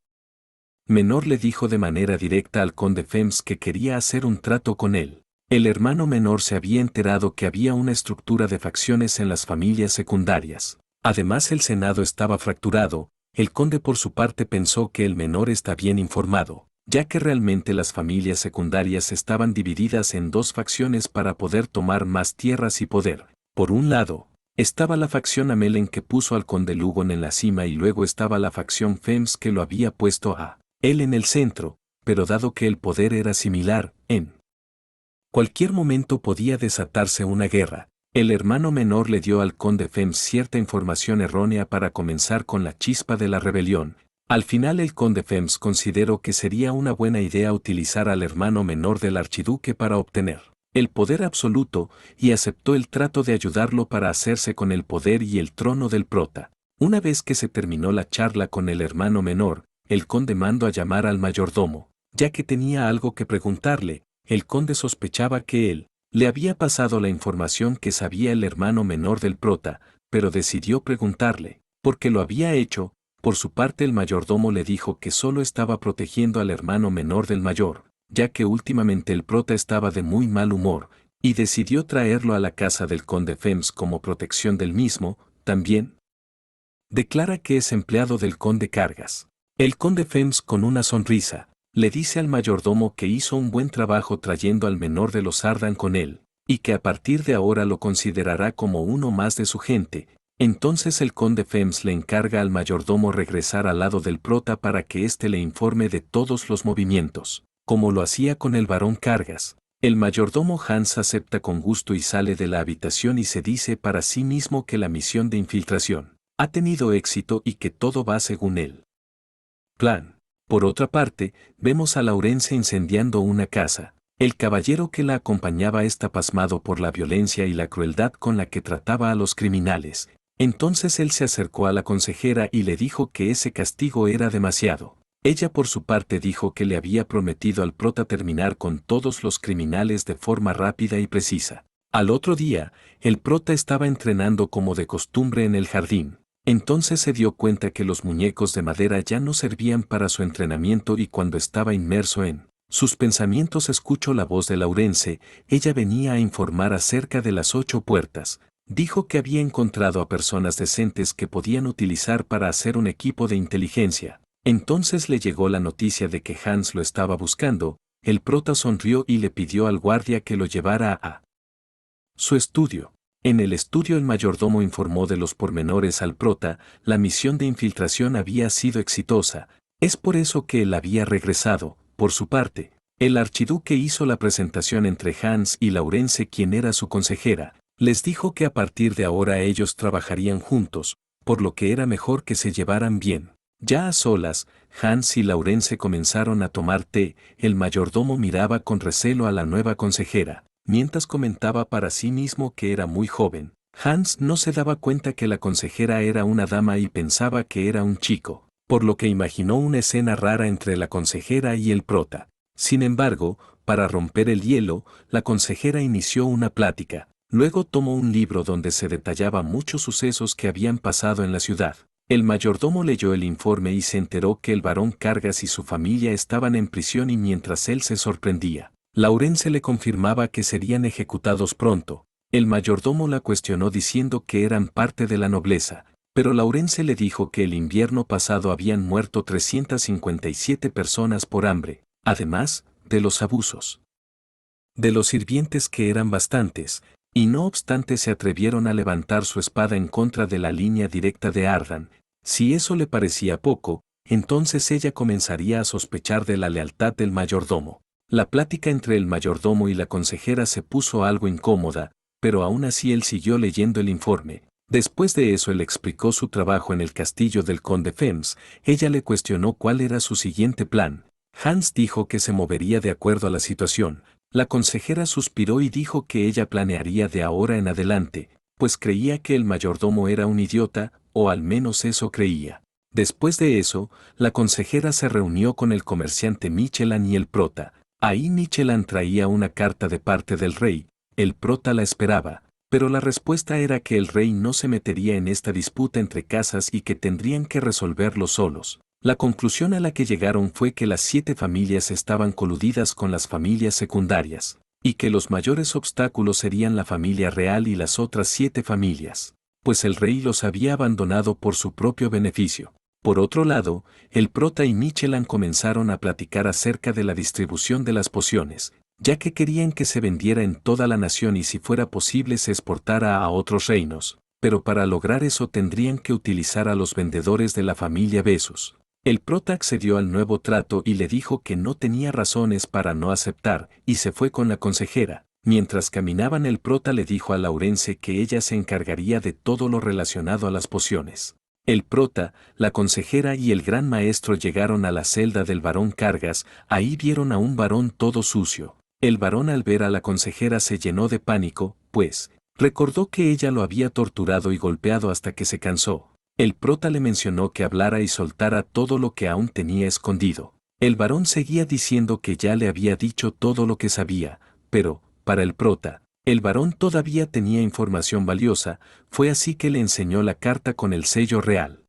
menor le dijo de manera directa al conde Fems que quería hacer un trato con él. El hermano menor se había enterado que había una estructura de facciones en las familias secundarias. Además el senado estaba fracturado. El conde por su parte pensó que el menor está bien informado, ya que realmente las familias secundarias estaban divididas en 2 facciones para poder tomar más tierras y poder. Por un lado, estaba la facción Amelen que puso al conde Lugon en la cima y luego estaba la facción Fems que lo había puesto a él en el centro, pero dado que el poder era similar, en cualquier momento podía desatarse una guerra. El hermano menor le dio al conde Fems cierta información errónea para comenzar con la chispa de la rebelión. Al final el conde Fems consideró que sería una buena idea utilizar al hermano menor del archiduque para obtener el poder absoluto, y aceptó el trato de ayudarlo para hacerse con el poder y el trono del prota. Una vez que se terminó la charla con el hermano menor, el conde mandó a llamar al mayordomo, ya que tenía algo que preguntarle. El conde sospechaba que él le había pasado la información que sabía el hermano menor del prota, pero decidió preguntarle por qué lo había hecho. Por su parte el mayordomo le dijo que solo estaba protegiendo al hermano menor del mayor, ya que últimamente el prota estaba de muy mal humor, y decidió traerlo a la casa del conde Fems como protección del mismo. También declara que es empleado del conde Cargas. El conde Fems, con una sonrisa, le dice al mayordomo que hizo un buen trabajo trayendo al menor de los Ardan con él, y que a partir de ahora lo considerará como uno más de su gente. Entonces el conde Fems le encarga al mayordomo regresar al lado del prota para que éste le informe de todos los movimientos, como lo hacía con el barón Cargas. El mayordomo Hans acepta con gusto y sale de la habitación y se dice para sí mismo que la misión de infiltración ha tenido éxito y que todo va según él plan. Por otra parte, vemos a Laurence incendiando una casa. El caballero que la acompañaba está pasmado por la violencia y la crueldad con la que trataba a los criminales. Entonces él se acercó a la consejera y le dijo que ese castigo era demasiado. Ella por su parte dijo que le había prometido al prota terminar con todos los criminales de forma rápida y precisa. Al otro día, el prota estaba entrenando como de costumbre en el jardín. Entonces se dio cuenta que los muñecos de madera ya no servían para su entrenamiento y cuando estaba inmerso en sus pensamientos escuchó la voz de Laurence. Ella venía a informar acerca de las 8 puertas. Dijo que había encontrado a personas decentes que podían utilizar para hacer un equipo de inteligencia. Entonces le llegó la noticia de que Hans lo estaba buscando. el prota sonrió y le pidió al guardia que lo llevara a su estudio. En el estudio el mayordomo informó de los pormenores al prota, la misión de infiltración había sido exitosa, es por eso que él había regresado. Por su parte, el archiduque hizo la presentación entre Hans y Laurence, quien era su consejera, les dijo que a partir de ahora ellos trabajarían juntos, por lo que era mejor que se llevaran bien. Ya a solas, Hans y Laurence comenzaron a tomar té, el mayordomo miraba con recelo a la nueva consejera, mientras comentaba para sí mismo que era muy joven. Hans no se daba cuenta que la consejera era una dama y pensaba que era un chico, por lo que imaginó una escena rara entre la consejera y el prota. Sin embargo, para romper el hielo, la consejera inició una plática. Luego tomó un libro donde se detallaba muchos sucesos que habían pasado en la ciudad. El mayordomo leyó el informe y se enteró que el barón Cargas y su familia estaban en prisión, y mientras él se sorprendía, Laurence le confirmaba que serían ejecutados pronto. El mayordomo la cuestionó diciendo que eran parte de la nobleza, pero Laurence le dijo que el invierno pasado habían muerto 357 personas por hambre, además de los abusos de los sirvientes, que eran bastantes, y no obstante se atrevieron a levantar su espada en contra de la línea directa de Ardan. Si eso le parecía poco, entonces ella comenzaría a sospechar de la lealtad del mayordomo. La plática entre el mayordomo y la consejera se puso algo incómoda, pero aún así él siguió leyendo el informe. Después de eso él explicó su trabajo en el castillo del conde Fems. Ella le cuestionó cuál era su siguiente plan. Hans dijo que se movería de acuerdo a la situación. La consejera suspiró y dijo que ella planearía de ahora en adelante, pues creía que el mayordomo era un idiota, o al menos eso creía. Después de eso, la consejera se reunió con el comerciante Michelin y el prota. Ahí Michelin traía una carta de parte del rey, el prota la esperaba, pero la respuesta era que el rey no se metería en esta disputa entre casas y que tendrían que resolverlo solos. La conclusión a la que llegaron fue que las 7 familias estaban coludidas con las familias secundarias, y que los mayores obstáculos serían la familia real y las otras 7 familias, pues el rey los había abandonado por su propio beneficio. Por otro lado, el prota y Michelin comenzaron a platicar acerca de la distribución de las pociones, ya que querían que se vendiera en toda la nación y si fuera posible se exportara a otros reinos, pero para lograr eso tendrían que utilizar a los vendedores de la familia Besos. El prota accedió al nuevo trato y le dijo que no tenía razones para no aceptar, y se fue con la consejera. Mientras caminaban, el prota le dijo a Laurence que ella se encargaría de todo lo relacionado a las pociones. El prota, la consejera y el gran maestro llegaron a la celda del barón Cargas. Ahí vieron a un varón todo sucio. El varón, al ver a la consejera, se llenó de pánico, pues recordó que ella lo había torturado y golpeado hasta que se cansó. El prota le mencionó que hablara y soltara todo lo que aún tenía escondido. El varón seguía diciendo que ya le había dicho todo lo que sabía, pero, para el prota, el varón todavía tenía información valiosa. Fue así que le enseñó la carta con el sello real.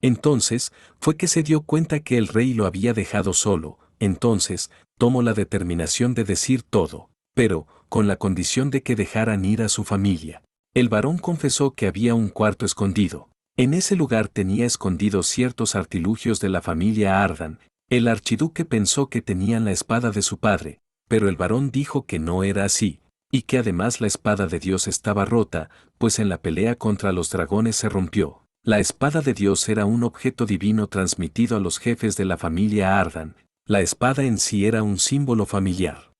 Entonces, fue que se dio cuenta que el rey lo había dejado solo. Entonces, tomó la determinación de decir todo, pero, con la condición de que dejaran ir a su familia. El varón confesó que había un cuarto escondido. En ese lugar tenía escondidos ciertos artilugios de la familia Ardan. El archiduque pensó que tenían la espada de su padre, pero el varón dijo que no era así, y que además la espada de Dios estaba rota, pues en la pelea contra los dragones se rompió. La espada de Dios era un objeto divino transmitido a los jefes de la familia Ardan. La espada en sí era un símbolo familiar.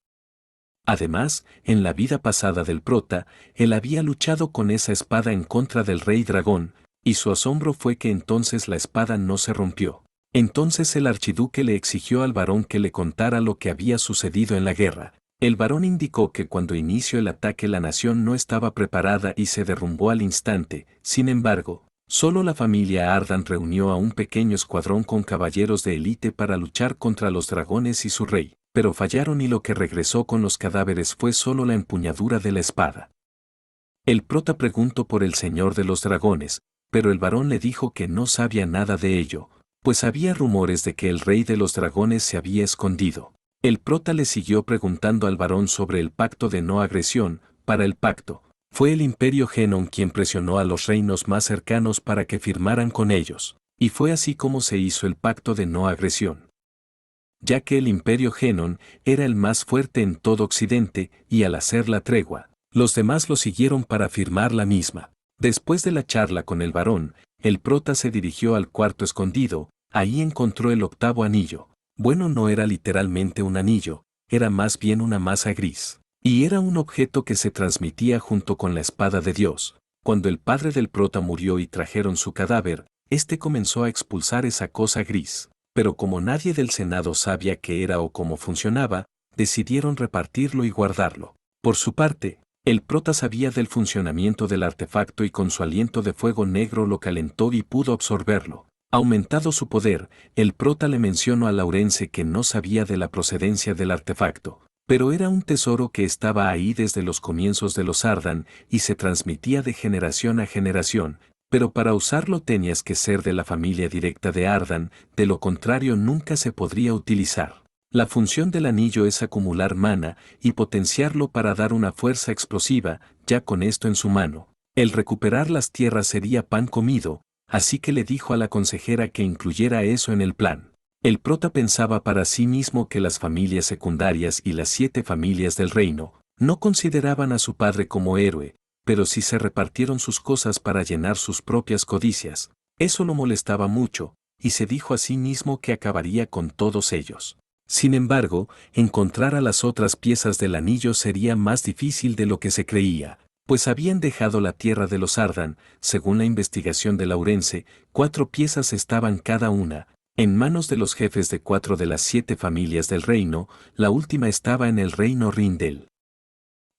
Además, en la vida pasada del prota, él había luchado con esa espada en contra del rey dragón, y su asombro fue que entonces la espada no se rompió. Entonces el archiduque le exigió al varón que le contara lo que había sucedido en la guerra. El varón indicó que cuando inició el ataque la nación no estaba preparada y se derrumbó al instante. Sin embargo, solo la familia Ardan reunió a un pequeño escuadrón con caballeros de élite para luchar contra los dragones y su rey, pero fallaron y lo que regresó con los cadáveres fue solo la empuñadura de la espada. El prota preguntó por el señor de los dragones, pero el varón le dijo que no sabía nada de ello, pues había rumores de que el rey de los dragones se había escondido. El prota le siguió preguntando al varón sobre el pacto de no agresión. Para el pacto, fue el imperio Genon quien presionó a los reinos más cercanos para que firmaran con ellos, y fue así como se hizo el pacto de no agresión. ya que el imperio Genon era el más fuerte en todo Occidente y al hacer la tregua, los demás lo siguieron para firmar la misma. Después de la charla con el varón, el prota se dirigió al cuarto escondido, ahí encontró el octavo anillo. Bueno, no era literalmente un anillo, era más bien una masa gris. Y era un objeto que se transmitía junto con la espada de Dios. Cuando el padre del prota murió y trajeron su cadáver, este comenzó a expulsar esa cosa gris. Pero como nadie del Senado sabía qué era o cómo funcionaba, decidieron repartirlo y guardarlo. Por su parte, el prota sabía del funcionamiento del artefacto y con su aliento de fuego negro lo calentó y pudo absorberlo. Aumentado su poder, el prota le mencionó a Laurence que no sabía de la procedencia del artefacto, pero era un tesoro que estaba ahí desde los comienzos de los Ardan y se transmitía de generación a generación, pero para usarlo tenías que ser de la familia directa de Ardan, de lo contrario nunca se podría utilizar. La función del anillo es acumular mana y potenciarlo para dar una fuerza explosiva, ya con esto en su mano. El recuperar las tierras sería pan comido, así que le dijo a la consejera que incluyera eso en el plan. El prota pensaba para sí mismo que las familias secundarias y las 7 familias del reino no consideraban a su padre como héroe, pero sí se repartieron sus cosas para llenar sus propias codicias. Eso lo molestaba mucho, y se dijo a sí mismo que acabaría con todos ellos. Sin embargo, encontrar a las otras piezas del anillo sería más difícil de lo que se creía, pues habían dejado la tierra de los Ardan. Según la investigación de Laurence, 4 piezas estaban cada una en manos de los jefes de 4 de las 7 familias del reino, la última estaba en el reino Rindel.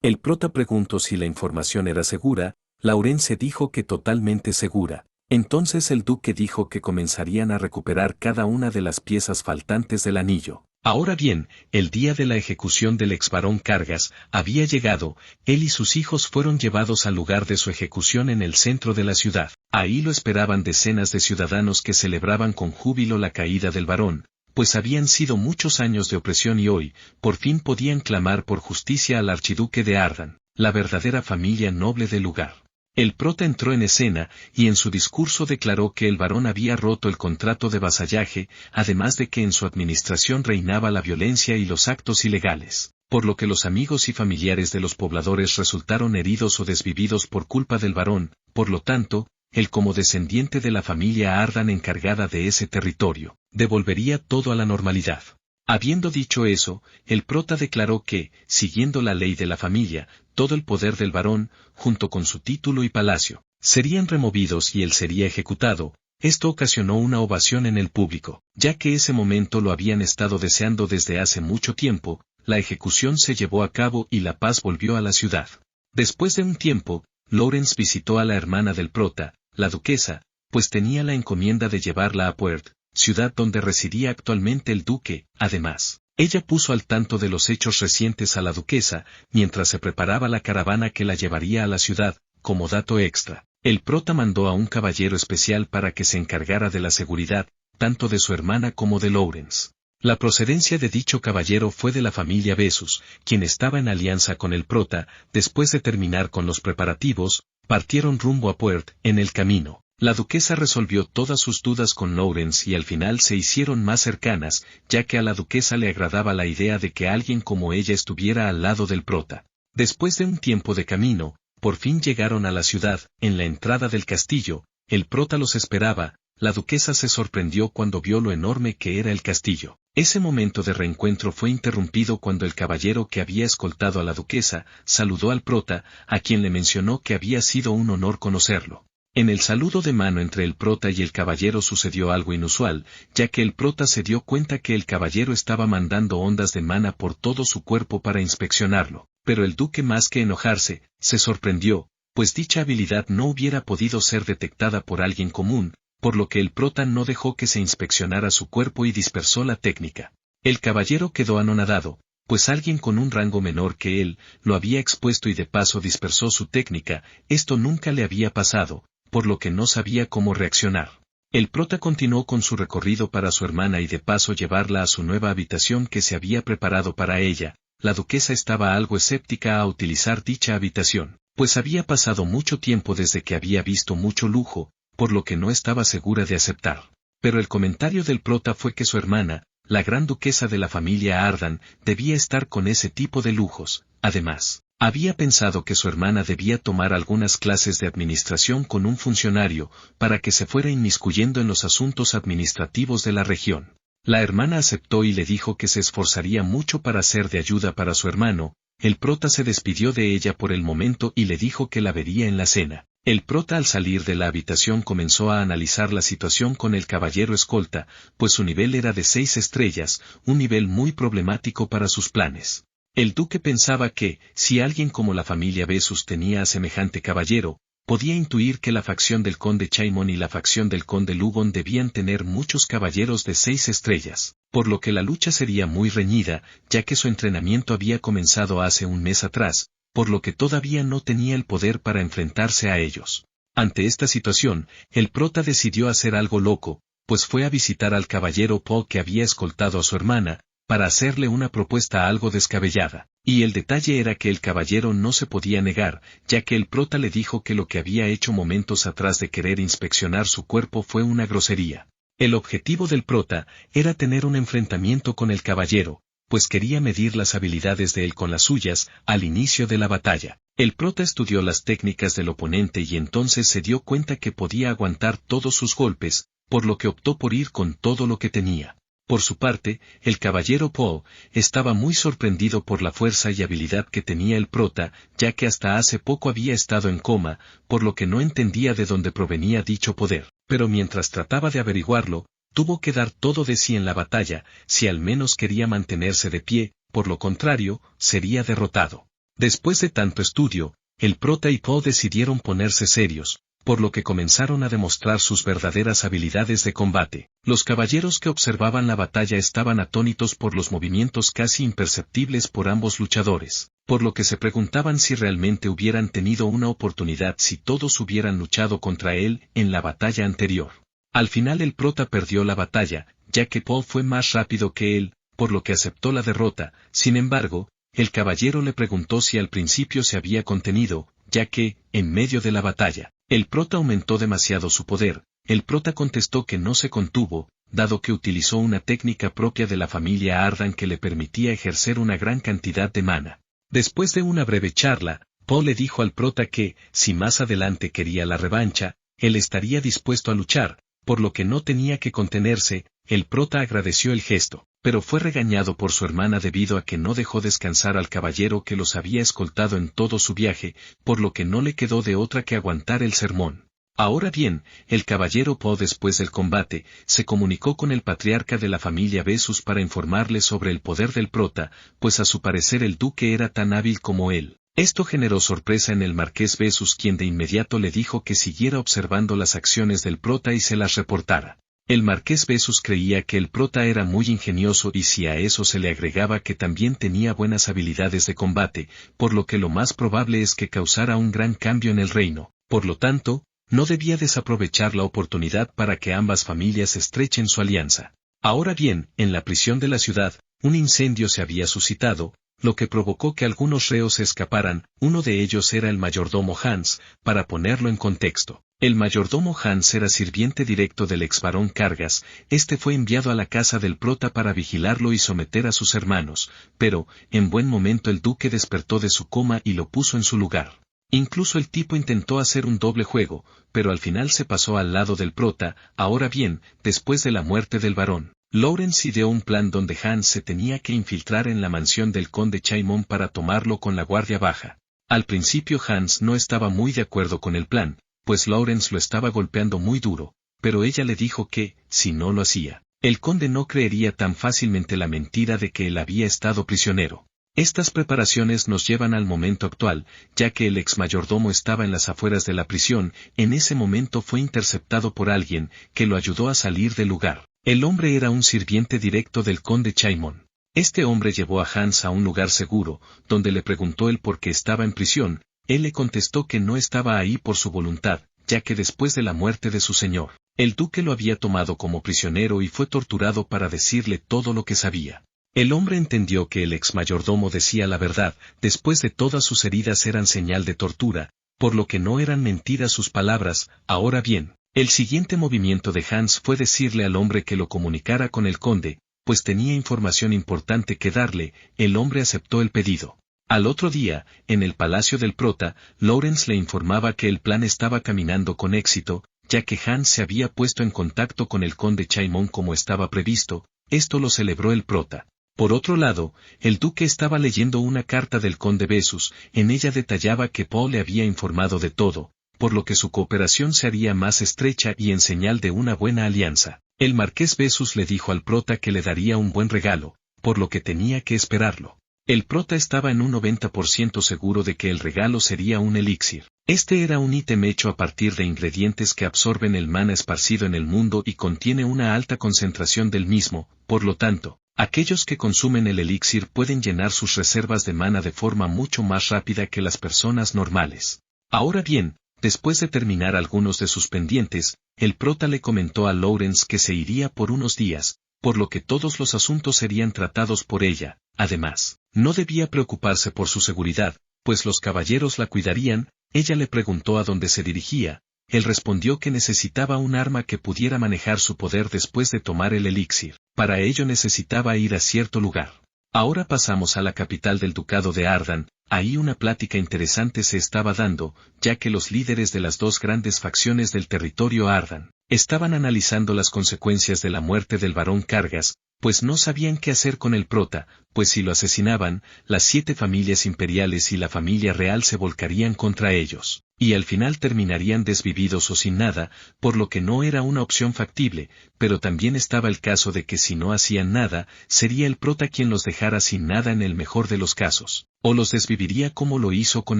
El prota preguntó si la información era segura, Laurence dijo que totalmente segura. Entonces el duque dijo que comenzarían a recuperar cada una de las piezas faltantes del anillo. Ahora bien, el día de la ejecución del ex barón Cargas había llegado, él y sus hijos fueron llevados al lugar de su ejecución en el centro de la ciudad. Ahí lo esperaban decenas de ciudadanos que celebraban con júbilo la caída del varón, pues habían sido muchos años de opresión y hoy, por fin podían clamar por justicia al archiduque de Ardan, la verdadera familia noble del lugar. El prota entró en escena y en su discurso declaró que el varón había roto el contrato de vasallaje, además de que en su administración reinaba la violencia y los actos ilegales, por lo que los amigos y familiares de los pobladores resultaron heridos o desvividos por culpa del varón. Por lo tanto, él como descendiente de la familia Ardan encargada de ese territorio, devolvería todo a la normalidad. Habiendo dicho eso, el prota declaró que, siguiendo la ley de la familia, todo el poder del varón, junto con su título y palacio, serían removidos y él sería ejecutado. Esto ocasionó una ovación en el público, ya que ese momento lo habían estado deseando desde hace mucho tiempo. La ejecución se llevó a cabo y la paz volvió a la ciudad. Después de un tiempo, Laurence visitó a la hermana del prota, la duquesa, pues tenía la encomienda de llevarla a Puert, ciudad donde residía actualmente el duque. Además, ella puso al tanto de los hechos recientes a la duquesa, mientras se preparaba la caravana que la llevaría a la ciudad. Como dato extra, el prota mandó a un caballero especial para que se encargara de la seguridad, tanto de su hermana como de Laurence. La procedencia de dicho caballero fue de la familia Bessus, quien estaba en alianza con el prota. Después de terminar con los preparativos, partieron rumbo a Puert. En el camino, la duquesa resolvió todas sus dudas con Laurence y al final se hicieron más cercanas, ya que a la duquesa le agradaba la idea de que alguien como ella estuviera al lado del prota. Después de un tiempo de camino, por fin llegaron a la ciudad. En la entrada del castillo, el prota los esperaba. La duquesa se sorprendió cuando vio lo enorme que era el castillo. Ese momento de reencuentro fue interrumpido cuando el caballero que había escoltado a la duquesa saludó al prota, a quien le mencionó que había sido un honor conocerlo. En el saludo de mano entre el prota y el caballero sucedió algo inusual, ya que el prota se dio cuenta que el caballero estaba mandando ondas de mana por todo su cuerpo para inspeccionarlo, pero el duque más que enojarse, se sorprendió, pues dicha habilidad no hubiera podido ser detectada por alguien común, por lo que el prota no dejó que se inspeccionara su cuerpo y dispersó la técnica. El caballero quedó anonadado, pues alguien con un rango menor que él, lo había expuesto y de paso dispersó su técnica. Esto nunca le había pasado, por lo que no sabía cómo reaccionar. El prota continuó con su recorrido para su hermana y de paso llevarla a su nueva habitación que se había preparado para ella. La duquesa estaba algo escéptica a utilizar dicha habitación, pues había pasado mucho tiempo desde que había visto mucho lujo, por lo que no estaba segura de aceptar. Pero el comentario del prota fue que su hermana, la gran duquesa de la familia Ardan, debía estar con ese tipo de lujos. Además, había pensado que su hermana debía tomar algunas clases de administración con un funcionario, para que se fuera inmiscuyendo en los asuntos administrativos de la región. La hermana aceptó y le dijo que se esforzaría mucho para ser de ayuda para su hermano. El prota se despidió de ella por el momento y le dijo que la vería en la cena. El prota al salir de la habitación comenzó a analizar la situación con el caballero escolta, pues su nivel era de 6 estrellas, un nivel muy problemático para sus planes. El duque pensaba que, si alguien como la familia Bessus tenía a semejante caballero, podía intuir que la facción del conde Chaimon y la facción del conde Lugon debían tener muchos caballeros de 6 estrellas, por lo que la lucha sería muy reñida, ya que su entrenamiento había comenzado hace un mes atrás, por lo que todavía no tenía el poder para enfrentarse a ellos. Ante esta situación, el prota decidió hacer algo loco, pues fue a visitar al caballero Paul que había escoltado a su hermana, para hacerle una propuesta algo descabellada. Y el detalle era que el caballero no se podía negar, ya que el prota le dijo que lo que había hecho momentos atrás de querer inspeccionar su cuerpo fue una grosería. El objetivo del prota era tener un enfrentamiento con el caballero, pues quería medir las habilidades de él con las suyas, al inicio de la batalla. El prota estudió las técnicas del oponente y entonces se dio cuenta que podía aguantar todos sus golpes, por lo que optó por ir con todo lo que tenía. Por su parte, el caballero Paul estaba muy sorprendido por la fuerza y habilidad que tenía el prota, ya que hasta hace poco había estado en coma, por lo que no entendía de dónde provenía dicho poder. Pero mientras trataba de averiguarlo, tuvo que dar todo de sí en la batalla, si al menos quería mantenerse de pie, por lo contrario, sería derrotado. Después de tanto estudio, el prota y Paul decidieron ponerse serios, por lo que comenzaron a demostrar sus verdaderas habilidades de combate. Los caballeros que observaban la batalla estaban atónitos por los movimientos casi imperceptibles por ambos luchadores, por lo que se preguntaban si realmente hubieran tenido una oportunidad si todos hubieran luchado contra él en la batalla anterior. Al final el prota perdió la batalla, ya que Paul fue más rápido que él, por lo que aceptó la derrota. Sin embargo, el caballero le preguntó si al principio se había contenido, ya que, en medio de la batalla, el prota aumentó demasiado su poder. El prota contestó que no se contuvo, dado que utilizó una técnica propia de la familia Ardan que le permitía ejercer una gran cantidad de mana. Después de una breve charla, Paul le dijo al prota que, si más adelante quería la revancha, él estaría dispuesto a luchar, por lo que no tenía que contenerse. El prota agradeció el gesto, pero fue regañado por su hermana debido a que no dejó descansar al caballero que los había escoltado en todo su viaje, por lo que no le quedó de otra que aguantar el sermón. Ahora bien, el caballero Po después del combate, se comunicó con el patriarca de la familia Bessus para informarle sobre el poder del prota, pues a su parecer el duque era tan hábil como él. Esto generó sorpresa en el marqués Bessus, quien de inmediato le dijo que siguiera observando las acciones del prota y se las reportara. El marqués Bessus creía que el prota era muy ingenioso y si a eso se le agregaba que también tenía buenas habilidades de combate, por lo que lo más probable es que causara un gran cambio en el reino. Por lo tanto, no debía desaprovechar la oportunidad para que ambas familias estrechen su alianza. Ahora bien, en la prisión de la ciudad, un incendio se había suscitado, lo que provocó que algunos reos escaparan. Uno de ellos era el mayordomo Hans. Para ponerlo en contexto, el mayordomo Hans era sirviente directo del ex barón Cargas. Este fue enviado a la casa del prota para vigilarlo y someter a sus hermanos, pero, en buen momento el duque despertó de su coma y lo puso en su lugar. Incluso el tipo intentó hacer un doble juego, pero al final se pasó al lado del prota. Ahora bien, después de la muerte del barón, Lawrence ideó un plan donde Hans se tenía que infiltrar en la mansión del conde Chaimon para tomarlo con la guardia baja. Al principio Hans no estaba muy de acuerdo con el plan, pues Lawrence lo estaba golpeando muy duro, pero ella le dijo que, si no lo hacía, el conde no creería tan fácilmente la mentira de que él había estado prisionero. Estas preparaciones nos llevan al momento actual, ya que el ex mayordomo estaba en las afueras de la prisión. En ese momento fue interceptado por alguien, que lo ayudó a salir del lugar. El hombre era un sirviente directo del conde Chaimon. Este hombre llevó a Hans a un lugar seguro, donde le preguntó él por qué estaba en prisión. Él le contestó que no estaba ahí por su voluntad, ya que después de la muerte de su señor, el duque lo había tomado como prisionero y fue torturado para decirle todo lo que sabía. El hombre entendió que el ex mayordomo decía la verdad. Después de todas sus heridas eran señal de tortura, por lo que no eran mentiras sus palabras. Ahora bien, el siguiente movimiento de Hans fue decirle al hombre que lo comunicara con el conde, pues tenía información importante que darle. El hombre aceptó el pedido. Al otro día, en el palacio del prota, Lawrence le informaba que el plan estaba caminando con éxito, ya que Hans se había puesto en contacto con el conde Chaimón como estaba previsto. Esto lo celebró el prota. Por otro lado, el duque estaba leyendo una carta del conde Bessus. En ella detallaba que Poe le había informado de todo, por lo que su cooperación se haría más estrecha y en señal de una buena alianza. El marqués Bessus le dijo al prota que le daría un buen regalo, por lo que tenía que esperarlo. El prota estaba en un 90% seguro de que el regalo sería un elixir. Este era un ítem hecho a partir de ingredientes que absorben el mana esparcido en el mundo y contiene una alta concentración del mismo. Por lo tanto, aquellos que consumen el elixir pueden llenar sus reservas de mana de forma mucho más rápida que las personas normales. Ahora bien, después de terminar algunos de sus pendientes, el prota le comentó a Lawrence que se iría por unos días, por lo que todos los asuntos serían tratados por ella. Además, no debía preocuparse por su seguridad, pues los caballeros la cuidarían. Ella le preguntó a dónde se dirigía. Él respondió que necesitaba un arma que pudiera manejar su poder después de tomar el elixir. Para ello necesitaba ir a cierto lugar. Ahora pasamos a la capital del ducado de Ardan. Ahí una plática interesante se estaba dando, ya que los líderes de las dos grandes facciones del territorio Ardan estaban analizando las consecuencias de la muerte del barón Kargas, pues no sabían qué hacer con el prota, pues si lo asesinaban, las 7 familias imperiales y la familia real se volcarían contra ellos, y al final terminarían desvividos o sin nada, por lo que no era una opción factible. Pero también estaba el caso de que si no hacían nada, sería el prota quien los dejara sin nada en el mejor de los casos, o los desviviría como lo hizo con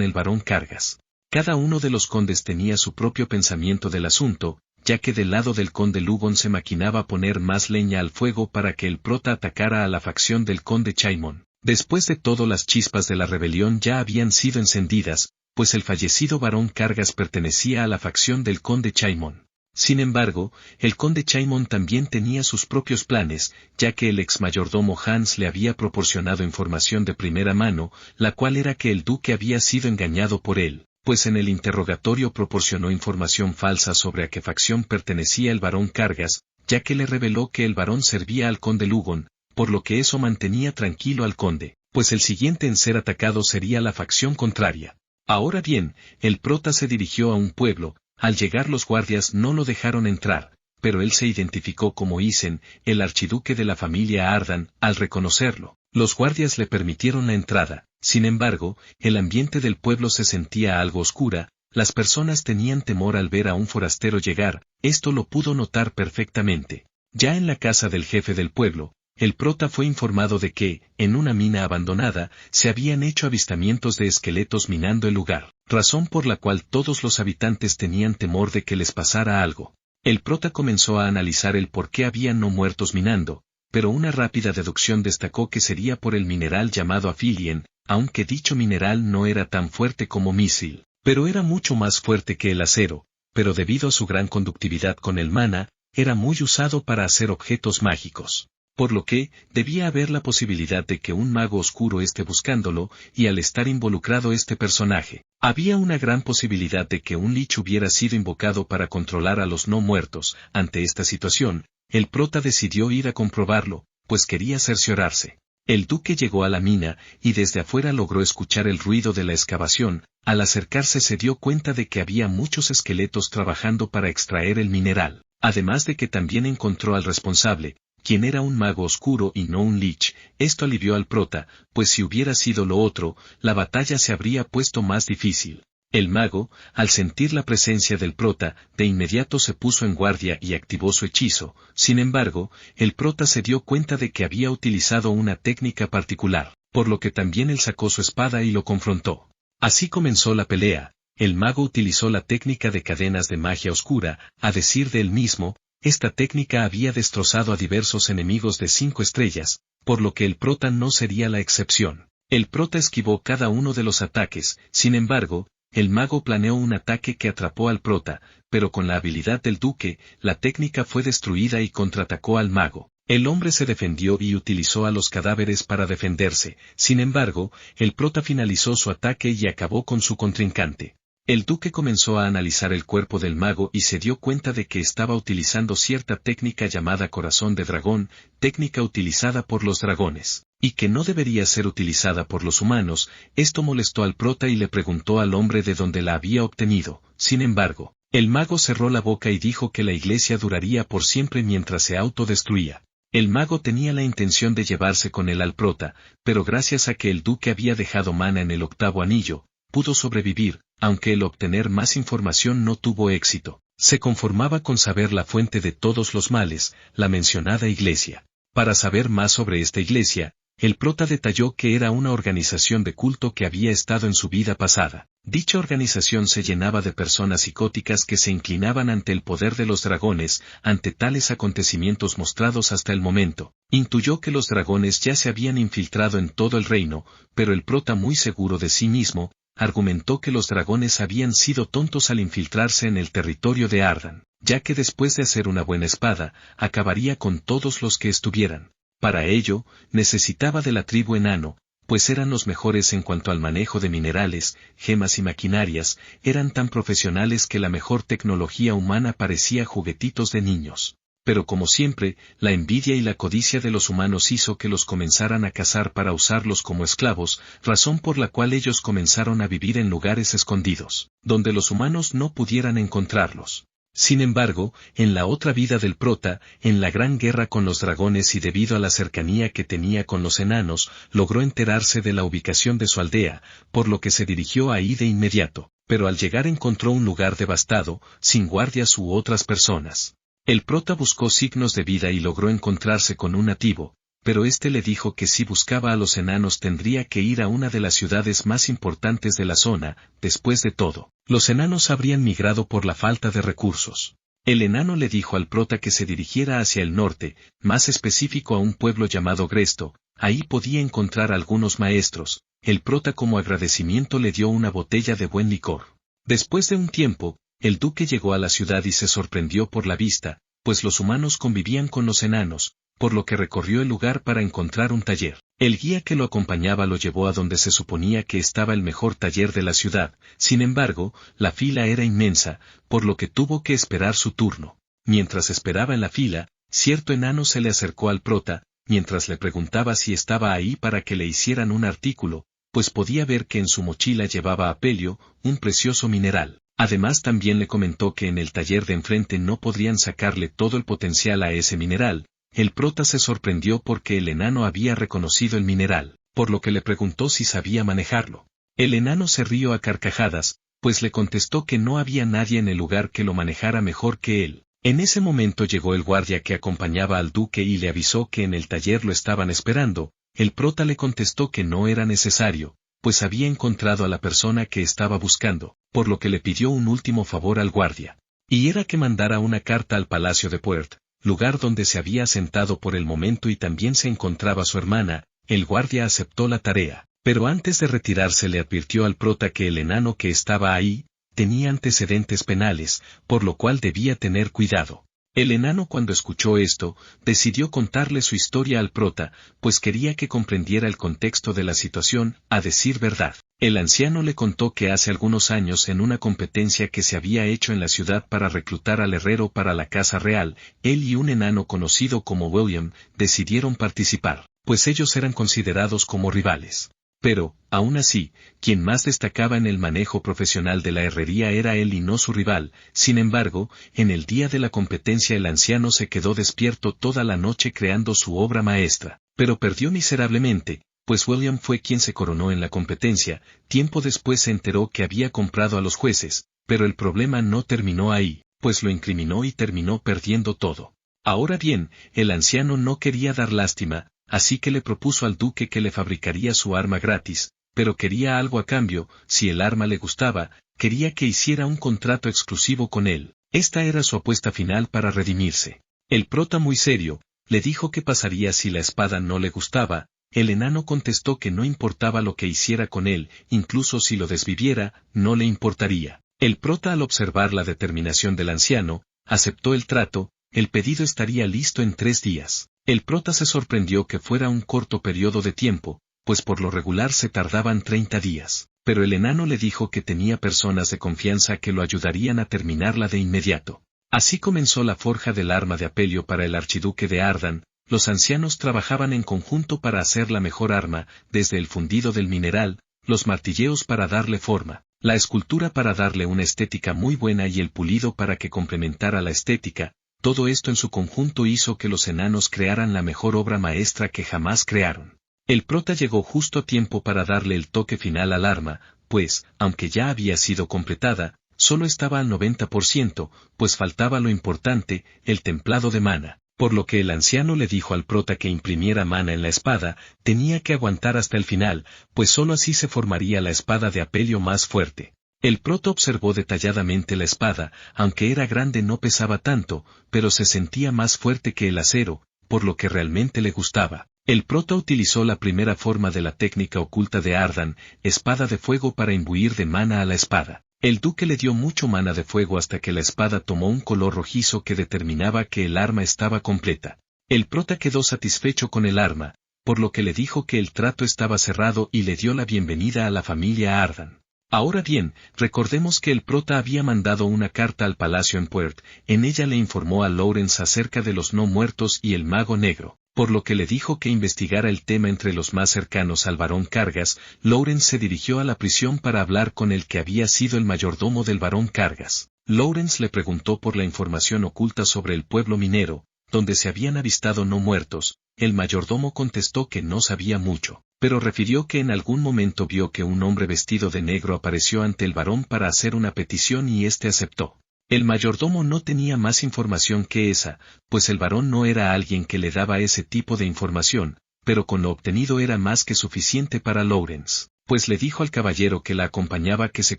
el barón Kargas. Cada uno de los condes tenía su propio pensamiento del asunto, ya que del lado del conde Lugon se maquinaba poner más leña al fuego para que el prota atacara a la facción del conde Chaimón. Después de todo, las chispas de la rebelión ya habían sido encendidas, pues el fallecido barón Kargas pertenecía a la facción del conde Chaimón. Sin embargo, el conde Chaimón también tenía sus propios planes, ya que el ex mayordomo Hans le había proporcionado información de primera mano, la cual era que el duque había sido engañado por él, pues en el interrogatorio proporcionó información falsa sobre a qué facción pertenecía el barón Kargas, ya que le reveló que el barón servía al conde Lugon, por lo que eso mantenía tranquilo al conde, pues el siguiente en ser atacado sería la facción contraria. Ahora bien, el prota se dirigió a un pueblo. Al llegar los guardias no lo dejaron entrar, pero él se identificó como Isen, el archiduque de la familia Ardan. Al reconocerlo, los guardias le permitieron la entrada. Sin embargo, el ambiente del pueblo se sentía algo oscura. Las personas tenían temor al ver a un forastero llegar. Esto lo pudo notar perfectamente. Ya en la casa del jefe del pueblo, el prota fue informado de que, en una mina abandonada, se habían hecho avistamientos de esqueletos minando el lugar, razón por la cual todos los habitantes tenían temor de que les pasara algo. El prota comenzó a analizar el por qué había no muertos minando, pero una rápida deducción destacó que sería por el mineral llamado Afilien, aunque dicho mineral no era tan fuerte como misil, pero era mucho más fuerte que el acero, pero debido a su gran conductividad con el mana, era muy usado para hacer objetos mágicos. Por lo que, debía haber la posibilidad de que un mago oscuro esté buscándolo, y al estar involucrado este personaje, había una gran posibilidad de que un lich hubiera sido invocado para controlar a los no muertos. Ante esta situación, el prota decidió ir a comprobarlo, pues quería cerciorarse. El duque llegó a la mina, y desde afuera logró escuchar el ruido de la excavación. Al acercarse se dio cuenta de que había muchos esqueletos trabajando para extraer el mineral, además de que también encontró al responsable, quien era un mago oscuro y no un lich. Esto alivió al prota, pues si hubiera sido lo otro, la batalla se habría puesto más difícil. El mago, al sentir la presencia del prota, de inmediato se puso en guardia y activó su hechizo. Sin embargo, el prota se dio cuenta de que había utilizado una técnica particular, por lo que también él sacó su espada y lo confrontó. Así comenzó la pelea. El mago utilizó la técnica de cadenas de magia oscura. A decir de él mismo, esta técnica había destrozado a diversos enemigos de 5 estrellas, por lo que el prota no sería la excepción. El prota esquivó cada uno de los ataques. Sin embargo, el mago planeó un ataque que atrapó al prota, pero con la habilidad del duque, la técnica fue destruida y contraatacó al mago. El hombre se defendió y utilizó a los cadáveres para defenderse. Sin embargo, el prota finalizó su ataque y acabó con su contrincante. El duque comenzó a analizar el cuerpo del mago y se dio cuenta de que estaba utilizando cierta técnica llamada corazón de dragón, técnica utilizada por los dragones, y que no debería ser utilizada por los humanos. Esto molestó al prota y le preguntó al hombre de dónde la había obtenido. Sin embargo, el mago cerró la boca y dijo que la iglesia duraría por siempre mientras se autodestruía. El mago tenía la intención de llevarse con él al prota, pero gracias a que el duque había dejado mana en el octavo anillo, pudo sobrevivir, aunque el obtener más información no tuvo éxito. Se conformaba con saber la fuente de todos los males, la mencionada iglesia. Para saber más sobre esta iglesia, el prota detalló que era una organización de culto que había estado en su vida pasada. Dicha organización se llenaba de personas psicóticas que se inclinaban ante el poder de los dragones. Ante tales acontecimientos mostrados hasta el momento, intuyó que los dragones ya se habían infiltrado en todo el reino, pero el prota, muy seguro de sí mismo, argumentó que los dragones habían sido tontos al infiltrarse en el territorio de Ardan, ya que después de hacer una buena espada, acabaría con todos los que estuvieran. Para ello, necesitaba de la tribu enano, pues eran los mejores en cuanto al manejo de minerales, gemas y maquinarias, eran tan profesionales que la mejor tecnología humana parecía juguetitos de niños. Pero como siempre, la envidia y la codicia de los humanos hizo que los comenzaran a cazar para usarlos como esclavos, razón por la cual ellos comenzaron a vivir en lugares escondidos, donde los humanos no pudieran encontrarlos. Sin embargo, en la otra vida del prota, en la gran guerra con los dragones y debido a la cercanía que tenía con los enanos, logró enterarse de la ubicación de su aldea, por lo que se dirigió ahí de inmediato, pero al llegar encontró un lugar devastado, sin guardias u otras personas. El prota buscó signos de vida y logró encontrarse con un nativo, pero éste le dijo que si buscaba a los enanos tendría que ir a una de las ciudades más importantes de la zona. Después de todo, los enanos habrían migrado por la falta de recursos. El enano le dijo al prota que se dirigiera hacia el norte, más específico a un pueblo llamado Gresto. Ahí podía encontrar algunos maestros. El prota, como agradecimiento, le dio una botella de buen licor. Después de un tiempo, el duque llegó a la ciudad y se sorprendió por la vista, pues los humanos convivían con los enanos, por lo que recorrió el lugar para encontrar un taller. El guía que lo acompañaba lo llevó a donde se suponía que estaba el mejor taller de la ciudad. Sin embargo, la fila era inmensa, por lo que tuvo que esperar su turno. Mientras esperaba en la fila, cierto enano se le acercó al prota, mientras le preguntaba si estaba ahí para que le hicieran un artículo, pues podía ver que en su mochila llevaba apelio, un precioso mineral. Además también le comentó que en el taller de enfrente no podrían sacarle todo el potencial a ese mineral. El prota se sorprendió porque el enano había reconocido el mineral, por lo que le preguntó si sabía manejarlo. El enano se rió a carcajadas, pues le contestó que no había nadie en el lugar que lo manejara mejor que él. En ese momento llegó el guardia que acompañaba al duque y le avisó que en el taller lo estaban esperando. El prota le contestó que no era necesario, pues había encontrado a la persona que estaba buscando, por lo que le pidió un último favor al guardia. Y era que mandara una carta al palacio de Puert, lugar donde se había asentado por el momento y también se encontraba su hermana. El guardia aceptó la tarea, pero antes de retirarse le advirtió al prota que el enano que estaba ahí tenía antecedentes penales, por lo cual debía tener cuidado. El enano, cuando escuchó esto, decidió contarle su historia al prota, pues quería que comprendiera el contexto de la situación. A decir verdad, el anciano le contó que hace algunos años, en una competencia que se había hecho en la ciudad para reclutar al herrero para la casa real, él y un enano conocido como William decidieron participar, pues ellos eran considerados como rivales. Pero, aún así, quien más destacaba en el manejo profesional de la herrería era él y no su rival. Sin embargo, en el día de la competencia el anciano se quedó despierto toda la noche creando su obra maestra, pero perdió miserablemente, pues William fue quien se coronó en la competencia. Tiempo después se enteró que había comprado a los jueces, pero el problema no terminó ahí, pues lo incriminó y terminó perdiendo todo. Ahora bien, el anciano no quería dar lástima, así que le propuso al duque que le fabricaría su arma gratis, pero quería algo a cambio. Si el arma le gustaba, quería que hiciera un contrato exclusivo con él. Esta era su apuesta final para redimirse. El prota, muy serio, le dijo qué pasaría si la espada no le gustaba. El enano contestó que no importaba lo que hiciera con él, incluso si lo desviviera, no le importaría. El prota, al observar la determinación del anciano, aceptó el trato. El pedido estaría listo en 3 días. El prota se sorprendió que fuera un corto periodo de tiempo, pues por lo regular se tardaban 30 días. pero el enano le dijo que tenía personas de confianza que lo ayudarían a terminarla de inmediato. Así comenzó la forja del arma de Apelio para el archiduque de Ardan. Los ancianos trabajaban en conjunto para hacer la mejor arma, desde el fundido del mineral, los martilleos para darle forma, la escultura para darle una estética muy buena y el pulido para que complementara la estética. Todo esto en su conjunto hizo que los enanos crearan la mejor obra maestra que jamás crearon. El prota llegó justo a tiempo para darle el toque final al arma, pues, aunque ya había sido completada, solo estaba al 90%, pues faltaba lo importante, el templado de mana. Por lo que el anciano le dijo al prota que imprimiera mana en la espada, tenía que aguantar hasta el final, pues solo así se formaría la espada de Apelio más fuerte. El prota observó detalladamente la espada, aunque era grande no pesaba tanto, pero se sentía más fuerte que el acero, por lo que realmente le gustaba. El prota utilizó la primera forma de la técnica oculta de Ardan, espada de fuego para imbuir de mana a la espada. El duque le dio mucho mana de fuego hasta que la espada tomó un color rojizo que determinaba que el arma estaba completa. El prota quedó satisfecho con el arma, por lo que le dijo que el trato estaba cerrado y le dio la bienvenida a la familia Ardan. Ahora bien, recordemos que el prota había mandado una carta al palacio en Puert, en ella le informó a Lawrence acerca de los no muertos y el mago negro, por lo que le dijo que investigara el tema entre los más cercanos al barón Cargas. Lawrence se dirigió a la prisión para hablar con el que había sido el mayordomo del barón Cargas. Lawrence le preguntó por la información oculta sobre el pueblo minero, donde se habían avistado no muertos. El mayordomo contestó que no sabía mucho, pero refirió que en algún momento vio que un hombre vestido de negro apareció ante el barón para hacer una petición y éste aceptó. El mayordomo no tenía más información que esa, pues el barón no era alguien que le daba ese tipo de información, pero con lo obtenido era más que suficiente para Lawrence, pues le dijo al caballero que la acompañaba que se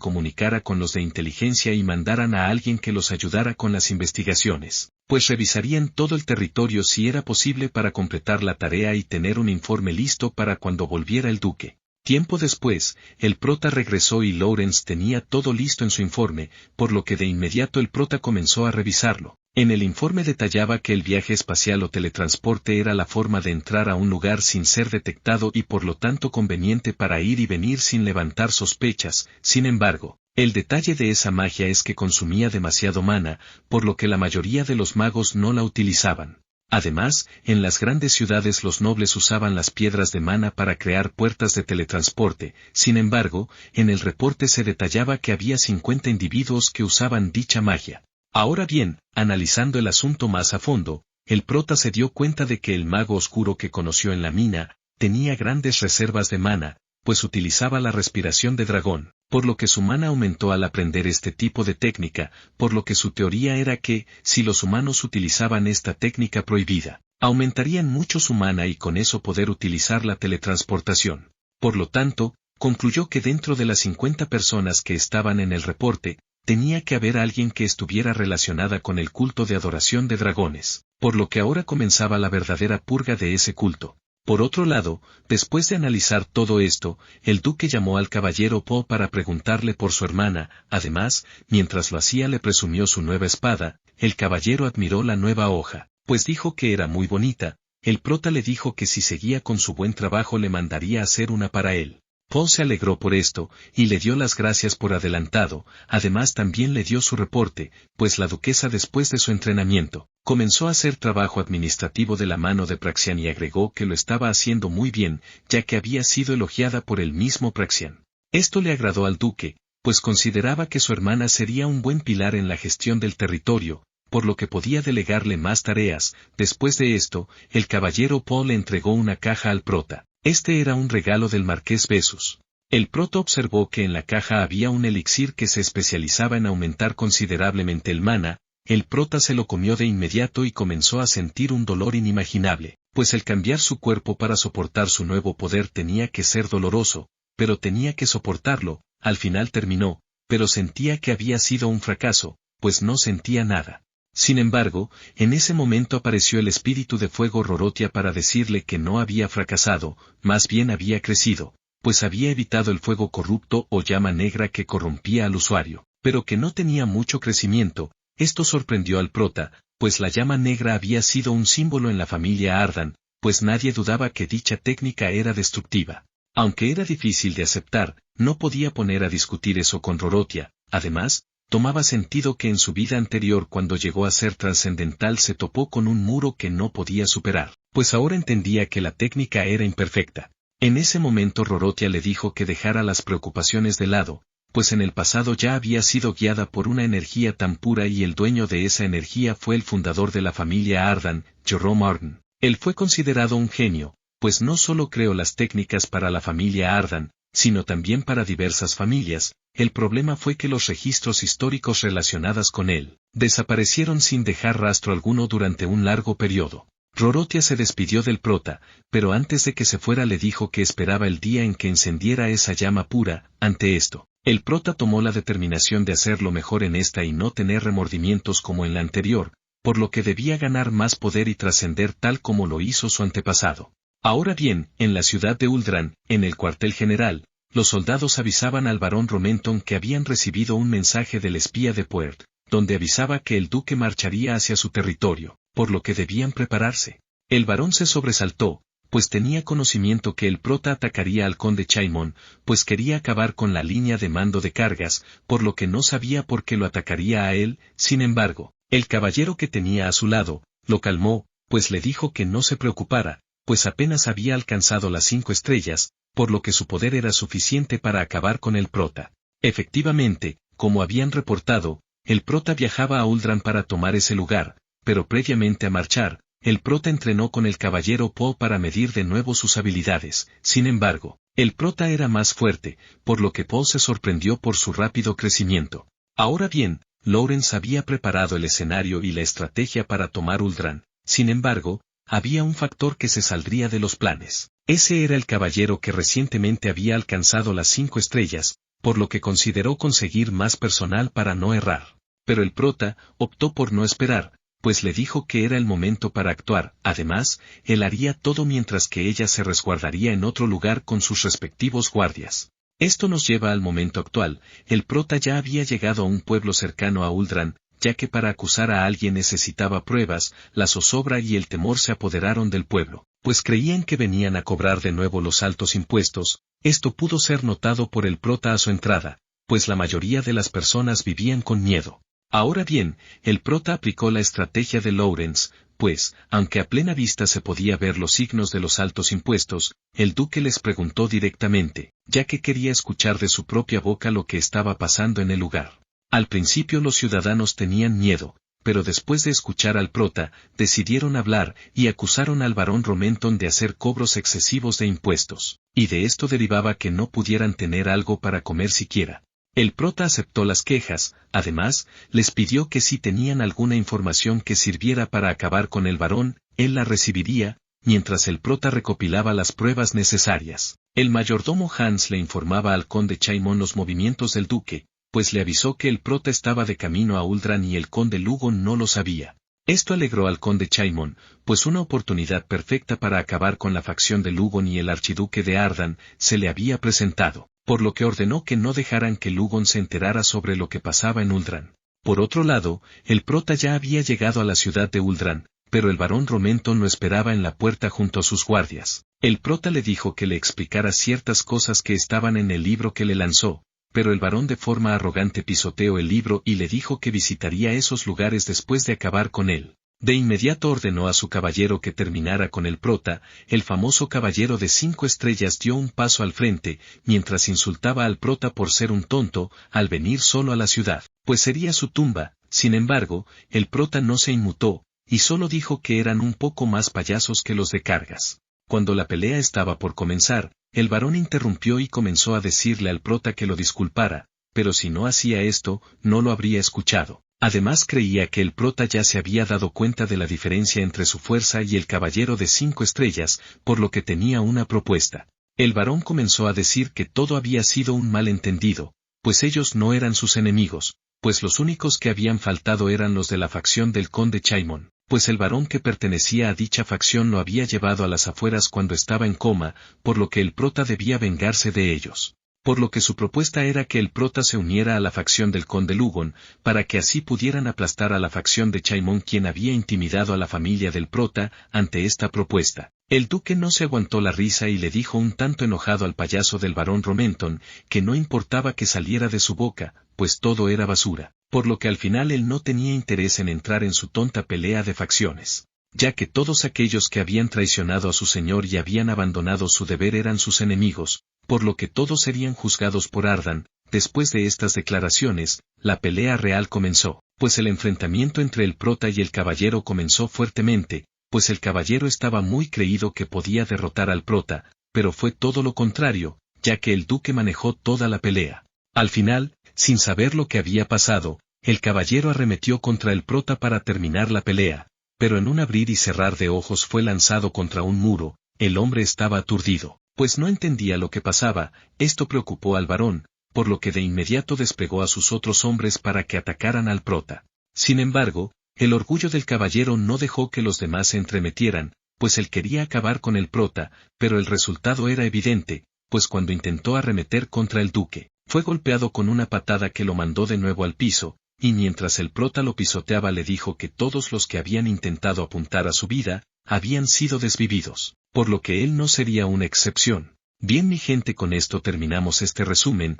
comunicara con los de inteligencia y mandaran a alguien que los ayudara con las investigaciones, pues revisarían todo el territorio si era posible para completar la tarea y tener un informe listo para cuando volviera el duque. Tiempo después, el prota regresó y Lawrence tenía todo listo en su informe, por lo que de inmediato el prota comenzó a revisarlo. En el informe detallaba que el viaje espacial o teletransporte era la forma de entrar a un lugar sin ser detectado y por lo tanto conveniente para ir y venir sin levantar sospechas. Sin embargo, el detalle de esa magia es que consumía demasiado mana, por lo que la mayoría de los magos no la utilizaban. Además, en las grandes ciudades los nobles usaban las piedras de mana para crear puertas de teletransporte. Sin embargo, en el reporte se detallaba que había 50 individuos que usaban dicha magia. Ahora bien, analizando el asunto más a fondo, el prota se dio cuenta de que el mago oscuro que conoció en la mina, tenía grandes reservas de mana, pues utilizaba la respiración de dragón, por lo que su mana aumentó al aprender este tipo de técnica, por lo que su teoría era que, si los humanos utilizaban esta técnica prohibida, aumentarían mucho su mana y con eso poder utilizar la teletransportación. Por lo tanto, concluyó que dentro de las 50 personas que estaban en el reporte, tenía que haber alguien que estuviera relacionada con el culto de adoración de dragones, por lo que ahora comenzaba la verdadera purga de ese culto. Por otro lado, después de analizar todo esto, el duque llamó al caballero Poe para preguntarle por su hermana. Además, mientras lo hacía le presumió su nueva espada. El caballero admiró la nueva hoja, pues dijo que era muy bonita. El prota le dijo que si seguía con su buen trabajo le mandaría hacer una para él. Poe se alegró por esto, y le dio las gracias por adelantado. Además también le dio su reporte, pues la duquesa después de su entrenamiento, comenzó a hacer trabajo administrativo de la mano de Praxian y agregó que lo estaba haciendo muy bien, ya que había sido elogiada por el mismo Praxian. Esto le agradó al duque, pues consideraba que su hermana sería un buen pilar en la gestión del territorio, por lo que podía delegarle más tareas. Después de esto, el caballero Poe le entregó una caja al prota. Este era un regalo del marqués Bessus. El prota observó que en la caja había un elixir que se especializaba en aumentar considerablemente el mana. El prota se lo comió de inmediato y comenzó a sentir un dolor inimaginable, pues el cambiar su cuerpo para soportar su nuevo poder tenía que ser doloroso, pero tenía que soportarlo. Al final terminó, pero sentía que había sido un fracaso, pues no sentía nada. Sin embargo, en ese momento apareció el espíritu de fuego Rorotia para decirle que no había fracasado, más bien había crecido, pues había evitado el fuego corrupto o llama negra que corrompía al usuario, pero que no tenía mucho crecimiento. Esto sorprendió al prota, pues la llama negra había sido un símbolo en la familia Ardan, pues nadie dudaba que dicha técnica era destructiva. Aunque era difícil de aceptar, no podía poner a discutir eso con Rorotia. Además, tomaba sentido que en su vida anterior cuando llegó a ser trascendental se topó con un muro que no podía superar, pues ahora entendía que la técnica era imperfecta. En ese momento Rorotia le dijo que dejara las preocupaciones de lado, pues en el pasado ya había sido guiada por una energía tan pura y el dueño de esa energía fue el fundador de la familia Ardan, Jerome Arden. Él fue considerado un genio, pues no solo creó las técnicas para la familia Ardan, sino también para diversas familias. El problema fue que los registros históricos relacionados con él desaparecieron sin dejar rastro alguno durante un largo periodo. Rorotia se despidió del prota, pero antes de que se fuera le dijo que esperaba el día en que encendiera esa llama pura. Ante esto, el prota tomó la determinación de hacerlo mejor en esta y no tener remordimientos como en la anterior, por lo que debía ganar más poder y trascender tal como lo hizo su antepasado. Ahora bien, en la ciudad de Uldran, en el cuartel general, los soldados avisaban al barón Romenton que habían recibido un mensaje del espía de Puert, donde avisaba que el duque marcharía hacia su territorio, por lo que debían prepararse. El barón se sobresaltó, pues tenía conocimiento que el prota atacaría al conde Chaimon, pues quería acabar con la línea de mando de cargas, por lo que no sabía por qué lo atacaría a él. Sin embargo, el caballero que tenía a su lado, lo calmó, pues le dijo que no se preocupara, pues apenas había alcanzado las 5 estrellas, por lo que su poder era suficiente para acabar con el prota. Efectivamente, como habían reportado, el prota viajaba a Uldran para tomar ese lugar, pero previamente a marchar, el prota entrenó con el caballero Poe para medir de nuevo sus habilidades. Sin embargo, el prota era más fuerte, por lo que Poe se sorprendió por su rápido crecimiento. Ahora bien, Lawrence había preparado el escenario y la estrategia para tomar Uldran. Sin embargo, había un factor que se saldría de los planes. Ese era el caballero que recientemente había alcanzado las 5 estrellas, por lo que consideró conseguir más personal para no errar. Pero el prota optó por no esperar, pues le dijo que era el momento para actuar. Además, él haría todo mientras que ella se resguardaría en otro lugar con sus respectivos guardias. Esto nos lleva al momento actual. El prota ya había llegado a un pueblo cercano a Uldran, ya que para acusar a alguien necesitaba pruebas. La zozobra y el temor se apoderaron del pueblo, pues creían que venían a cobrar de nuevo los altos impuestos. Esto pudo ser notado por el prota a su entrada, pues la mayoría de las personas vivían con miedo. Ahora bien, el prota aplicó la estrategia de Lawrence, pues, aunque a plena vista se podía ver los signos de los altos impuestos, el duque les preguntó directamente, ya que quería escuchar de su propia boca lo que estaba pasando en el lugar. Al principio los ciudadanos tenían miedo, pero después de escuchar al prota, decidieron hablar y acusaron al barón Romenton de hacer cobros excesivos de impuestos, y de esto derivaba que no pudieran tener algo para comer siquiera. El prota aceptó las quejas. Además, les pidió que si tenían alguna información que sirviera para acabar con el barón, él la recibiría, mientras el prota recopilaba las pruebas necesarias. El mayordomo Hans le informaba al conde Chaimon los movimientos del duque, pues le avisó que el prota estaba de camino a Uldran y el conde Lugon no lo sabía. Esto alegró al conde Chaimon, pues una oportunidad perfecta para acabar con la facción de Lugon y el archiduque de Ardan se le había presentado, por lo que ordenó que no dejaran que Lugon se enterara sobre lo que pasaba en Uldran. Por otro lado, el prota ya había llegado a la ciudad de Uldran, pero el barón Romenton lo esperaba en la puerta junto a sus guardias. El prota le dijo que le explicara ciertas cosas que estaban en el libro que le lanzó, pero el barón de forma arrogante pisoteó el libro y le dijo que visitaría esos lugares después de acabar con él. De inmediato ordenó a su caballero que terminara con el prota. El famoso caballero de 5 estrellas dio un paso al frente, mientras insultaba al prota por ser un tonto, al venir solo a la ciudad, pues sería su tumba. Sin embargo, el prota no se inmutó, y solo dijo que eran un poco más payasos que los de cargas. Cuando la pelea estaba por comenzar, el barón interrumpió y comenzó a decirle al prota que lo disculpara, pero si no hacía esto, no lo habría escuchado. Además creía que el prota ya se había dado cuenta de la diferencia entre su fuerza y el caballero de 5 estrellas, por lo que tenía una propuesta. El barón comenzó a decir que todo había sido un malentendido, pues ellos no eran sus enemigos, pues los únicos que habían faltado eran los de la facción del conde Chaimon, pues el barón que pertenecía a dicha facción lo había llevado a las afueras cuando estaba en coma, por lo que el prota debía vengarse de ellos. por lo que su propuesta era que el prota se uniera a la facción del conde Lugon, para que así pudieran aplastar a la facción de Chaimón, quien había intimidado a la familia del prota. Ante esta propuesta, el duque no se aguantó la risa y le dijo un tanto enojado al payaso del barón Romenton, que no importaba que saliera de su boca, pues todo era basura, por lo que al final él no tenía interés en entrar en su tonta pelea de facciones, ya que todos aquellos que habían traicionado a su señor y habían abandonado su deber eran sus enemigos, por lo que todos serían juzgados por Ardan. Después de estas declaraciones, la pelea real comenzó, pues el enfrentamiento entre el prota y el caballero comenzó fuertemente, pues el caballero estaba muy creído que podía derrotar al prota, pero fue todo lo contrario, ya que el duque manejó toda la pelea. Al final, sin saber lo que había pasado, el caballero arremetió contra el prota para terminar la pelea, pero en un abrir y cerrar de ojos fue lanzado contra un muro. El hombre estaba aturdido, pues no entendía lo que pasaba. Esto preocupó al varón, por lo que de inmediato desplegó a sus otros hombres para que atacaran al prota. Sin embargo, el orgullo del caballero no dejó que los demás se entremetieran, pues él quería acabar con el prota, pero el resultado era evidente, pues cuando intentó arremeter contra el duque, fue golpeado con una patada que lo mandó de nuevo al piso, y mientras el prota lo pisoteaba le dijo que todos los que habían intentado apuntar a su vida, habían sido desvividos, por lo que él no sería una excepción. Bien mi gente, con esto terminamos este resumen.